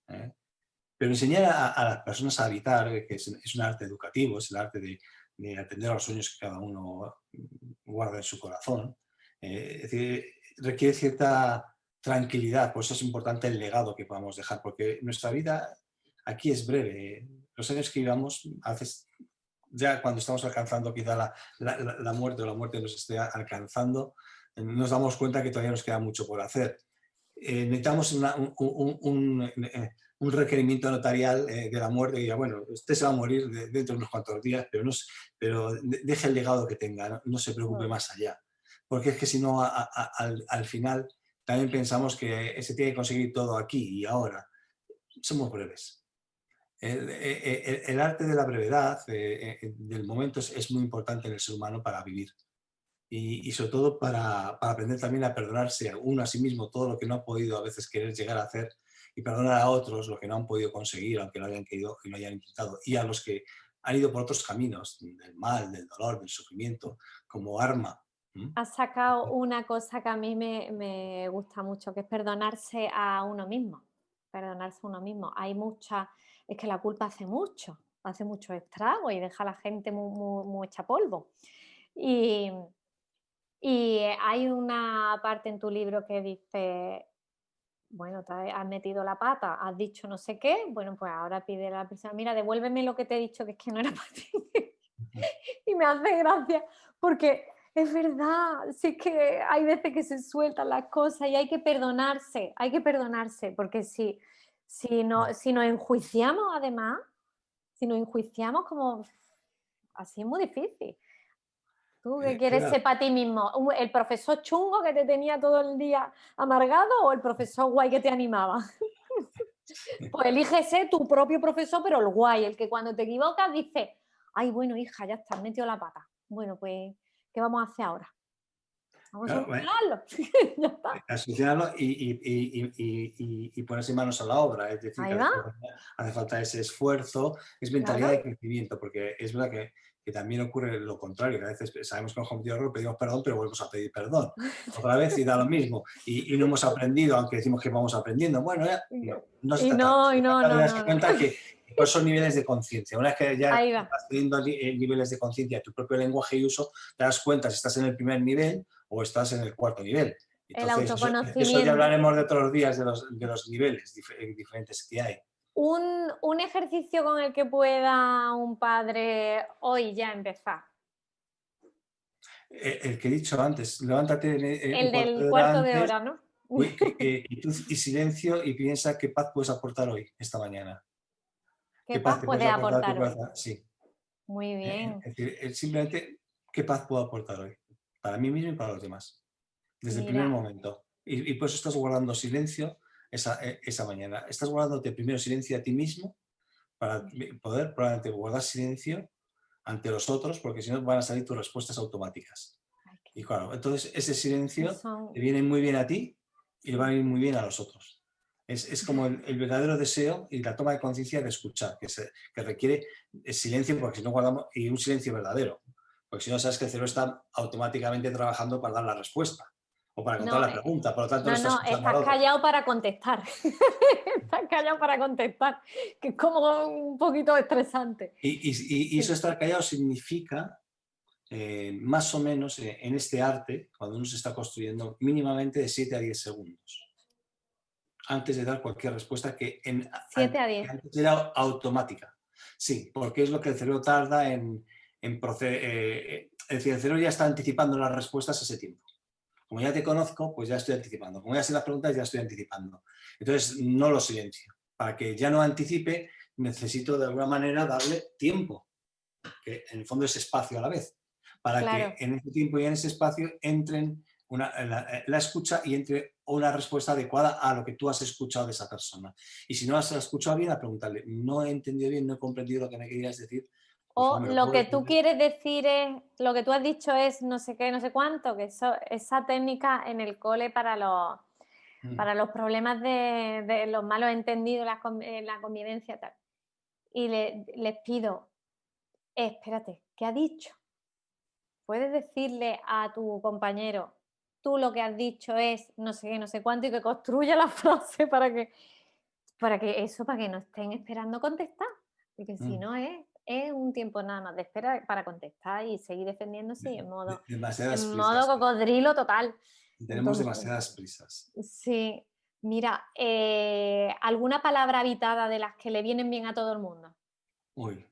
Pero enseñar a las personas a habitar, que es un arte educativo, es el arte de atender a los sueños que cada uno guarda en su corazón, es decir, requiere cierta tranquilidad. Por eso es importante el legado que podamos dejar, porque nuestra vida aquí es breve. Los años que vivamos, a veces, ya cuando estamos alcanzando quizá la muerte o la muerte nos esté alcanzando, nos damos cuenta que todavía nos queda mucho por hacer. Necesitamos un requerimiento notarial de la muerte que diga, bueno, usted se va a morir dentro de unos cuantos días, pero deje el legado que tenga, no se preocupe Mm. más allá. Porque es que si no, al final también pensamos que se tiene que conseguir todo aquí y ahora. Somos breves. El arte de la brevedad, del momento, es muy importante en el ser humano para vivir y sobre todo para aprender también a perdonarse uno a sí mismo todo lo que no ha podido a veces querer llegar a hacer y perdonar a otros lo que no han podido conseguir, aunque lo hayan querido y lo hayan intentado. Y a los que han ido por otros caminos, del mal, del dolor, del sufrimiento, como arma. ¿Mm? Has sacado una cosa que a mí me gusta mucho, que es perdonarse a uno mismo. Perdonarse a uno mismo. Es que la culpa hace mucho estrago y deja a la gente muy hecha polvo. Y, y hay una parte en tu libro que dice, bueno, has metido la pata, has dicho no sé qué, bueno, pues ahora pide a la persona, mira, devuélveme lo que te he dicho, que es que no era para ti. Y me hace gracia porque es verdad, sí que hay veces que se sueltan las cosas y hay que perdonarse, porque si nos enjuiciamos además, si nos enjuiciamos como así es muy difícil. ¿Tú qué quieres Claro, ser para ti mismo? ¿El profesor chungo que te tenía todo el día amargado o el profesor guay que te animaba? Pues elige ser tu propio profesor, pero el guay, el que cuando te equivocas dice, ay, bueno, hija, ya está, has metido la pata. Bueno, pues, ¿qué vamos a hacer ahora? Vamos a Claro, solucionarlo. Ya está. a solucionarlo y ponerse manos a la obra. Es decir, que Ahí a va, veces hace falta ese esfuerzo, es mentalidad de claro. crecimiento, porque es verdad que también ocurre lo contrario, que a veces sabemos que nos hemos cometido error, pedimos perdón, pero volvemos a pedir perdón. Otra vez y da lo mismo. Y no hemos aprendido, aunque decimos que vamos aprendiendo. Bueno, ya, no, no se Y trata de eso. no, y Se no, trata de no, darse no, no. cuenta que cuáles son niveles de conciencia. Una vez que ya Ahí va. vas teniendo niveles de conciencia, tu propio lenguaje y uso, te das cuenta si estás en el primer nivel o estás en el cuarto nivel. El Entonces, eso ya autoconocimiento. hablaremos de otros días de los niveles diferentes que hay. Un ejercicio con el que pueda un padre hoy ya empezar. El que he dicho antes, levántate un El cuarto del de hora cuarto de antes, hora, ¿no? quietud y silencio y piensa qué paz puedes aportar hoy, esta mañana. ¿Qué ¿Qué paz paz te puedes puedes aportar a tu aportar hoy? corazón? Sí. Muy bien. Es decir, simplemente, ¿qué paz puedo aportar hoy? Para mí mismo y para los demás. Desde el primer Mira, momento. Y por eso estás guardando silencio esa mañana. Estás guardándote primero silencio a ti mismo para poder probablemente guardar silencio ante los otros, porque si no van a salir tus respuestas automáticas. ay, Y claro, entonces ese silencio te son, viene muy bien a ti y le va sí. a ir muy bien a los otros. Es como el verdadero deseo y la toma de conciencia de escuchar, que requiere silencio, porque si no guardamos, y un silencio verdadero, porque si no sabes que el cerebro está automáticamente trabajando para dar la respuesta o para contar No, la pregunta, por lo tanto no no, está no, escuchando al estás otro. callado para contestar. Estás callado para contestar, que es como un poquito estresante. Y eso Sí. estar callado significa, más o menos, en este arte, cuando uno se está construyendo, mínimamente de 7 a 10 segundos antes de dar cualquier respuesta Siete a que diez. antes era automática. Sí, porque es lo que el cerebro tarda en proceder. Es decir, el cerebro ya está anticipando las respuestas a ese tiempo. Como ya te conozco, pues ya estoy anticipando. Como ya sé las preguntas, ya estoy anticipando. Entonces, no lo silencio. Para que ya no anticipe, necesito de alguna manera darle tiempo, que en el fondo es espacio a la vez, para que Claro. en ese tiempo y en ese espacio entren la escucha y entre una respuesta adecuada a lo que tú has escuchado de esa persona. Y si no has escuchado bien, a preguntarle, no he entendido bien, no he comprendido lo que me querías decir, por O favor, ¿me lo lo que puedes tú decir? quieres decir es, lo que tú has dicho es no sé qué, no sé cuánto, que esa técnica en el cole Mm. para los problemas de los malos entendidos, la convivencia, tal. Y les pido, espérate, ¿qué ha dicho? Puedes decirle a tu compañero, tú lo que has dicho es no sé qué, no sé cuánto, y que construya la frase para que no estén esperando contestar. Porque si Mm. no es un tiempo nada más de espera para contestar y seguir defendiéndose y Demasiadas en modo prisas. cocodrilo total. Tenemos Entonces, demasiadas prisas. sí. Mira, ¿alguna palabra habitada de las que le vienen bien a todo el mundo? Uy.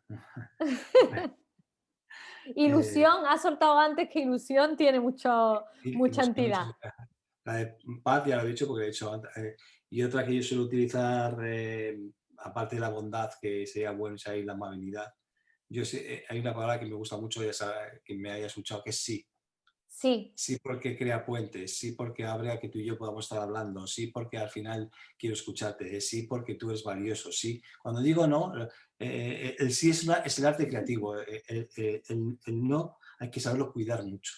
Eh, Ilusión, has soltado antes que ilusión tiene mucha ilusión, entidad. la de paz ya lo he dicho porque he dicho antes. Y otra que yo suelo utilizar, aparte de la bondad, que sería bueno, si hay la amabilidad. Hay una palabra que me gusta mucho, que me haya escuchado, que es sí. Sí, Sí porque crea puentes, sí porque abre a que tú y yo podamos estar hablando, sí porque al final quiero escucharte, sí porque tú eres valioso, sí. Cuando digo no, el sí es el arte creativo, el no hay que saberlo cuidar mucho.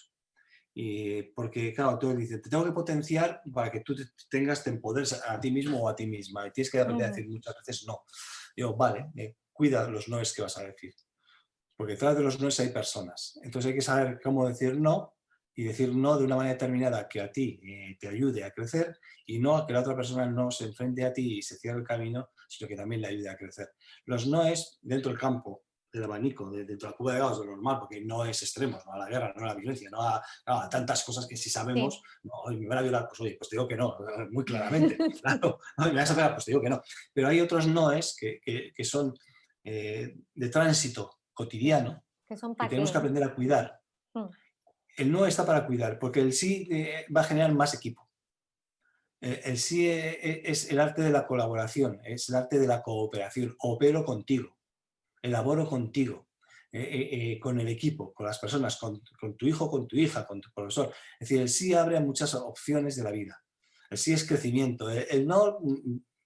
Porque, claro, tú dices, te tengo que potenciar para que tú te empoderes a ti mismo o a ti misma. Y tienes que aprender a ujú, decir muchas veces no. Digo, vale, cuida los noes que vas a decir. Porque detrás de los noes hay personas. Entonces hay que saber cómo decir no y decir no de una manera determinada que a ti te ayude a crecer y no a que la otra persona no se enfrente a ti y se cierre el camino, sino que también le ayude a crecer. Los noes dentro del campo del abanico, dentro de la cuba de Gauss, de lo normal, porque no es extremo, no a la guerra, no a la violencia, no a tantas cosas que si sabemos, sí. no, me van a violar, pues oye, pues te digo que no, muy claramente, claro, no, me vas a pegar, pues te digo que no. Pero hay otros noes que son de tránsito cotidiano Que son que para tenemos qué, que ¿no? aprender a cuidar. Mm, El no está para cuidar, porque el sí va a generar más equipo. El sí es el arte de la colaboración, es el arte de la cooperación. Opero contigo, elaboro contigo, con el equipo, con las personas, con tu hijo, con tu hija, con tu profesor. Es decir, el sí abre a muchas opciones de la vida. El sí es crecimiento. El no,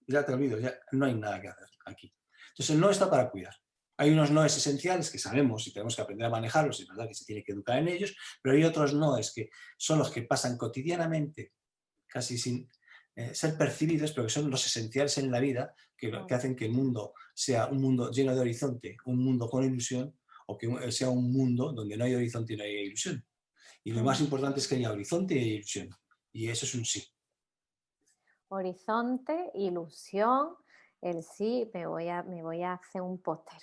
ya te olvido, ya no hay nada que hacer aquí. Entonces, el no está para cuidar. Hay unos noes esenciales que sabemos y tenemos que aprender a manejarlos, es verdad que se tiene que educar en ellos, pero hay otros noes que son los que pasan cotidianamente, casi sin ser percibidos, pero que son los esenciales en la vida, que hacen que el mundo sea un mundo lleno de horizonte, un mundo con ilusión, o que sea un mundo donde no hay horizonte y no hay ilusión. Y lo más importante es que haya horizonte y ilusión. Y eso es un sí. Horizonte, ilusión, el sí, me voy a hacer un póster.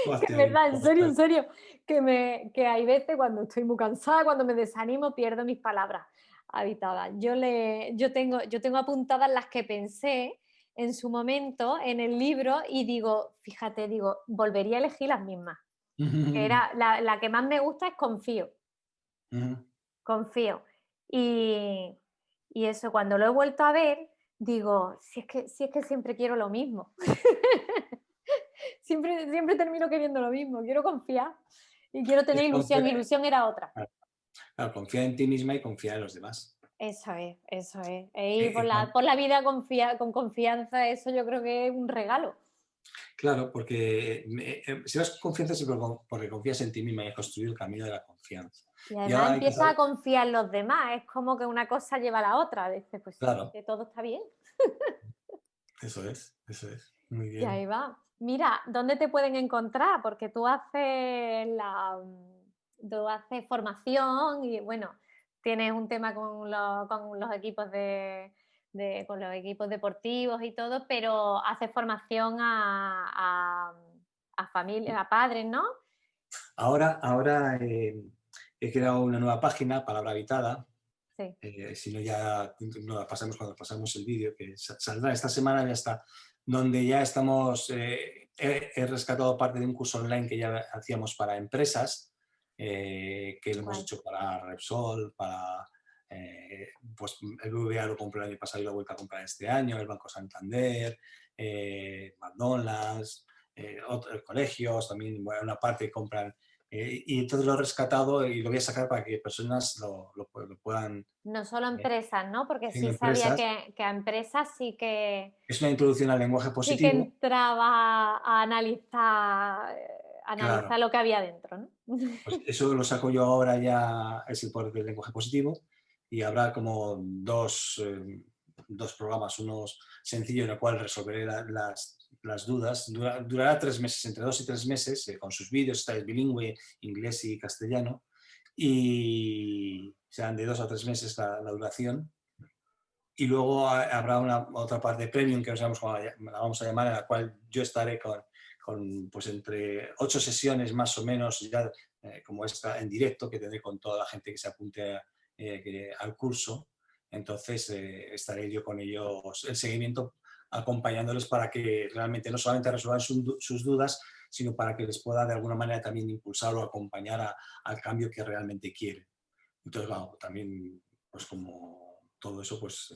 Tú Que hazte en un verdad, póster. en serio, que hay veces cuando estoy muy cansada, cuando me desanimo, pierdo mis palabras habitadas. Yo tengo apuntadas las que pensé en su momento en el libro y digo, fíjate, digo, volvería a elegir las mismas. Que era la que más me gusta es confío, confío. Y, y eso, cuando lo he vuelto a ver, digo, si es que siempre quiero lo mismo. Siempre termino queriendo lo mismo, quiero confiar y quiero tener ilusión. Ilusión era otra. Claro, confía en ti misma y confía en los demás. Eso es. E ir Eh, eh, por la vida con confianza, eso yo creo que es un regalo. Claro, porque si vas con confianza es porque confías en ti misma y has construido el camino de la confianza. Y Y además ahora hay que empiezas a saber, confiar en los demás, es como que una cosa lleva a la otra. Dices, pues sí, claro, que todo está bien. eso es, muy Y ahí bien. va. Mira, ¿dónde te pueden encontrar? Porque tú haces formación y bueno, tienes un tema con los equipos con los equipos deportivos y todo, pero haces formación a familias, a padres, ¿no? Ahora he creado una nueva página, Palabra Habitada. Sí, Si no, ya no la pasamos cuando pasamos el vídeo, que saldrá esta semana, ya está, donde ya estamos, he rescatado parte de un curso online que ya hacíamos para empresas, que lo hemos guay. hecho para Repsol, para, pues el BBVA lo compró el año pasado y lo ha vuelto a comprar este año, el Banco Santander, McDonald's, otros colegios, también bueno, una parte compran y entonces lo he rescatado y lo voy a sacar para que personas lo puedan No solo eh, empresas, ¿no? Porque en sí sabía empresas. que a empresas Es una introducción al lenguaje sí que positivo, entraba a claro. analizar lo que había dentro, ¿no? Pues eso lo saco yo ahora ya, es el poder del lenguaje positivo, y habrá como dos programas, uno sencillo en el cual resolveré las dudas. Durará 3 meses, entre 2 y 3 meses, con sus vídeos, está es bilingüe, inglés y castellano, y serán de 2 a 3 meses la duración. Y luego habrá otra parte premium que no sabemos cómo la vamos a llamar, en la cual yo estaré con pues entre 8 sesiones más o menos, ya como esta en directo, que tendré con toda la gente que se apunte al curso. Entonces estaré yo con ellos el seguimiento, acompañándoles para que realmente no solamente resuelvan sus dudas, sino para que les pueda de alguna manera también impulsar o acompañar al cambio que realmente quieren. Entonces, bueno, también, pues como todo eso, pues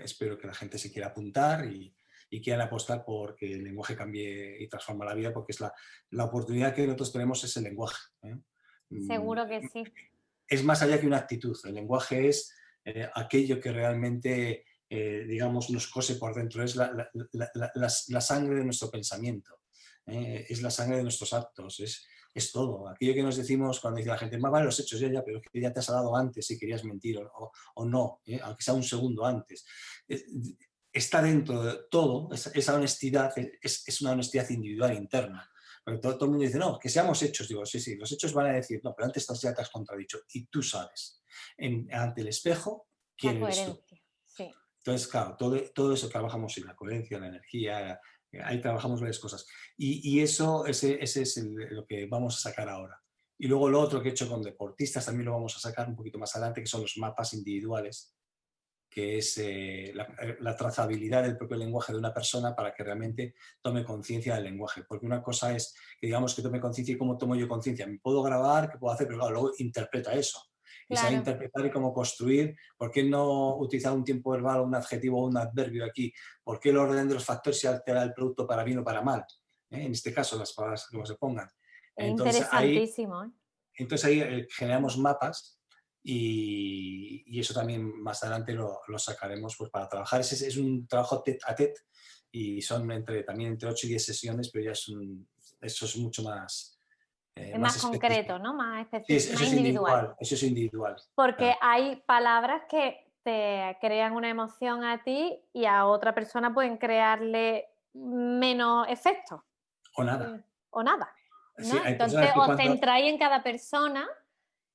espero que la gente se quiera apuntar y quieran apostar porque el lenguaje cambie y transforma la vida, porque es la oportunidad que nosotros tenemos es el lenguaje. ¿eh? Mm, Seguro que sí. Es más allá que una actitud, el lenguaje es aquello que realmente, digamos, nos cose por dentro, es la sangre de nuestro pensamiento, es la sangre de nuestros actos, es todo. Aquello que nos decimos cuando dice la gente, más vale los hechos, ya, pero es que ya te has dado antes si querías mentir o no, aunque sea un segundo antes. Está dentro de todo, esa honestidad es una honestidad individual interna. Porque todo el mundo dice, no, que seamos hechos. Digo, sí, sí, los hechos van a decir, no, pero antes ya te has contradicho y tú sabes, ante el espejo, La quién eres tú. coherencia, sí. Entonces, claro, todo eso trabajamos en la coherencia, la energía, ahí trabajamos varias cosas. Y eso, ese es lo que vamos a sacar ahora. Y luego lo otro que he hecho con deportistas también lo vamos a sacar un poquito más adelante, que son los mapas individuales, que es la trazabilidad del propio lenguaje de una persona para que realmente tome conciencia del lenguaje. Porque una cosa es que digamos que tome conciencia y cómo tomo yo conciencia. Me puedo grabar, qué puedo hacer, pero claro, luego interpreta eso. Y sabe Claro. interpretar y cómo construir. ¿Por qué no utilizar un tiempo verbal o un adjetivo o un adverbio aquí? ¿Por qué el orden de los factores se altera el producto para bien o para mal? En este caso, las palabras como se pongan. Es Entonces ahí interesantísimo, ¿eh? generamos mapas y eso también más adelante lo sacaremos pues, para trabajar. Es un trabajo tete a tete y son también entre 8 y 10 sesiones, pero ya eso es mucho Es más más específico. concreto, ¿no? Más Sí, específico, más individual. eso es individual, Porque claro. hay palabras que te crean una emoción a ti y a otra persona pueden crearle menos efecto, O nada. o nada, Sí, ¿no? hay Entonces, personas que os cuando centráis en cada persona,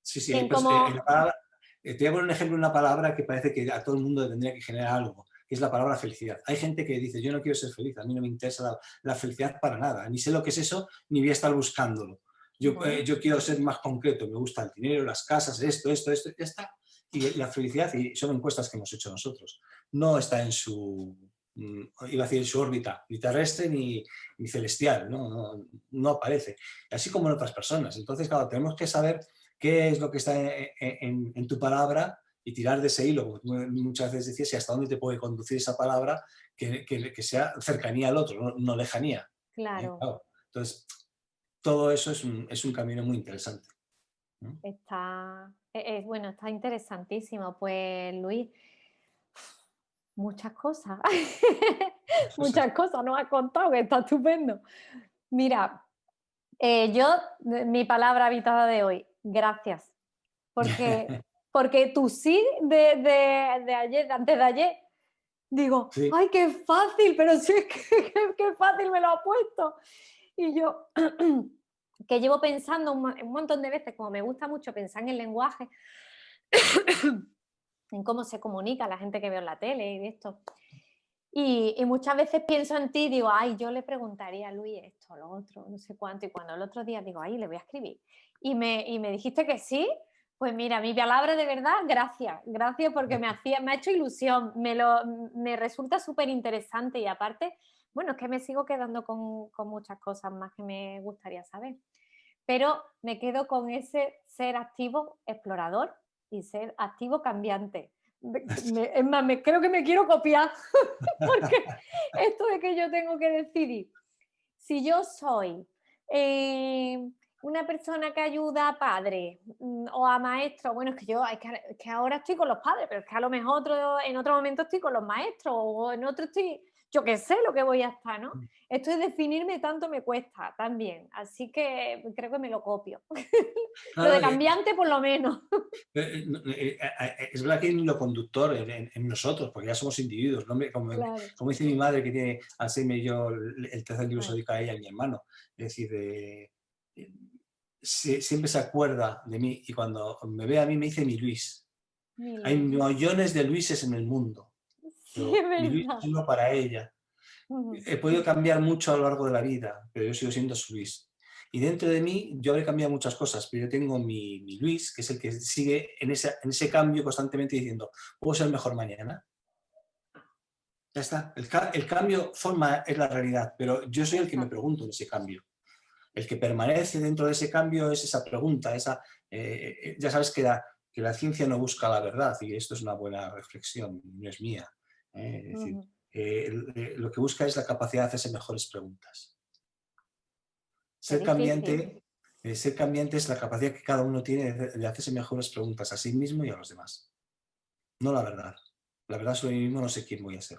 sí, sí, en cómo. en la palabra, te voy a poner un ejemplo de una palabra que parece que a todo el mundo le tendría que generar algo, que es la palabra felicidad. Hay gente que dice, yo no quiero ser feliz, a mí no me interesa la felicidad para nada, ni sé lo que es eso, ni voy a estar buscándolo. Bueno, Yo quiero ser más concreto, me gusta el dinero, las casas, esto, ya está. Y la felicidad, y son encuestas que hemos hecho nosotros, no está en su, iba a decir en su órbita, ni terrestre ni celestial, no aparece. Así como en otras personas. Entonces, claro, tenemos que saber qué es lo que está en tu palabra y tirar de ese hilo, como tú muchas veces decías, y hasta dónde te puede conducir esa palabra que sea cercanía al otro, no lejanía. claro, Claro. Entonces, todo eso es un camino muy interesante, ¿no? bueno, está interesantísimo. Pues, Luis, muchas cosas, muchas cosas nos has contado, que está estupendo. Mira, mi palabra habitada de hoy, gracias. Porque, porque tu sí de ayer, de antes de ayer, digo, Sí, ¡ay, qué fácil! Pero sí es que qué fácil me lo ha puesto. Y yo, que llevo pensando un montón de veces, como me gusta mucho pensar en el lenguaje, en cómo se comunica la gente que veo en la tele y de esto. Y muchas veces pienso en ti y digo, ay, yo le preguntaría a Luis esto, lo otro, no sé cuánto. Y cuando el otro día digo, ay, le voy a escribir. Y me dijiste que sí. Pues mira, mi palabra de verdad, gracias. Gracias porque me ha hecho ilusión. Me resulta súper interesante. Y aparte, bueno, es que me sigo quedando con muchas cosas más que me gustaría saber. Pero me quedo con ese ser activo explorador y ser activo cambiante. Es más, creo que me quiero copiar, porque esto de que yo tengo que decidir si yo soy una persona que ayuda a padres o a maestros, bueno, es que que ahora estoy con los padres, pero es que a lo mejor en otro momento estoy con los maestros o en otro estoy, yo qué sé lo que voy a estar, ¿no? Esto de definirme tanto me cuesta también, así que creo que me lo copio. Lo de claro, cambiante por lo menos. es verdad que hay un hilo conductor en nosotros, porque ya somos individuos, ¿no? Claro. Como dice mi madre que tiene Alzheimer, y yo el tercer libro se Ay, dedica a ella y a mi hermano. Es decir, siempre se acuerda de mí y cuando me ve a mí me dice mi Luis. mi Hay Luis. millones de Luises en el mundo, Sí, es pero mi Luis es verdad. uno para ella. Ujú. He podido cambiar mucho a lo largo de la vida, pero yo sigo siendo su Luis. Y dentro de mí, yo habré cambiado muchas cosas, pero yo tengo mi Luis, que es el que sigue en ese cambio constantemente diciendo, ¿puedo ser mejor mañana? Ya está. El cambio es la realidad, pero yo soy el que me Exacto. pregunto en ese cambio. El que permanece dentro de ese cambio es esa pregunta, ya sabes que la ciencia no busca la verdad, y esto es una buena reflexión, no es mía. Es decir, Ujú. lo que busca es la capacidad de hacerse mejores preguntas. Qué difícil. Ser cambiante es la capacidad que cada uno tiene de hacerse mejores preguntas a sí mismo y a los demás. No la verdad. La verdad sobre mí mismo no sé quién voy a ser.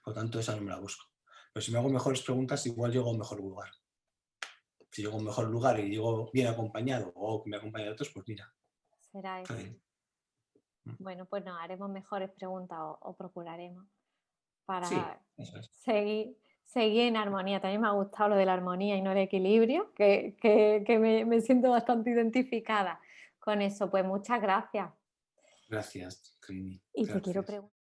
Por lo tanto, esa no me la busco. Pero si me hago mejores preguntas, igual llego a un mejor lugar. Si llego a un mejor lugar y llego bien acompañado o me acompañan otros, pues mira, Será está eso. bien. Bueno, pues nos haremos mejores preguntas o procuraremos Sí, para eso es. seguir en armonía. También me ha gustado lo de la armonía y no el equilibrio, que me siento bastante identificada con eso. Pues muchas gracias. Gracias, Trini. Y te quiero Gracias. preguntar.